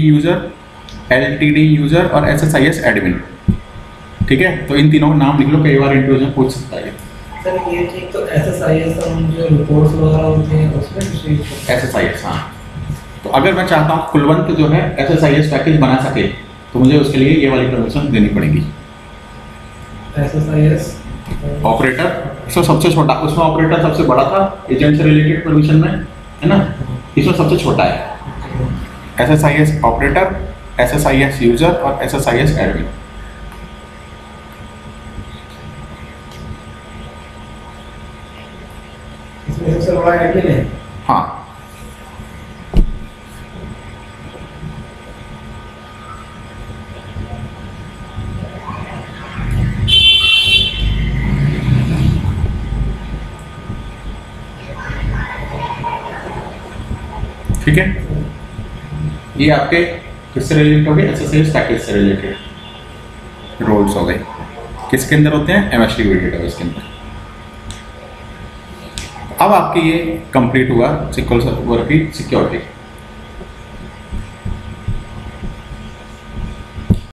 user और SSIS एडमिन। ठीक है, तो इन तीनों का नाम लिख लो, कई बार इंटरव्यू में पूछ सकता है। सर ये ठीक, तो SSIS हम जो रिपोर्ट्स वगैरह होते हैं उसमें SSIS, हाँ। तो अगर मैं चाहता हूँ कुलवंत जो है SSIS पैकेज बना सके, तो मुझे उसके लिए ये वाली परमिशन देनी पड़ेगी। SSIS ऑपरेटर इसमें सबसे छोटा, उसमें ऑपरेटर सबसे बड़ा था एजेंट से रिलेटेड परमिशन में, है ना, इसमें सबसे छोटा है। SSIS ऑपरेटर, SSIS यूजर और SSIS एडमिन। इसमें सबसे बड़ा एडमिन है। हाँ, ठीक है, ये आपके किससे रिलेटेड हो गए, SSIS पैकेज से रिलेटेड रोल्स हो गए। किसके अंदर होते हैं, एमएसडीबी डेटाबेस के अंदर। अब आपके ये कंप्लीट हुआ SQL सर्वर की सिक्योरिटी।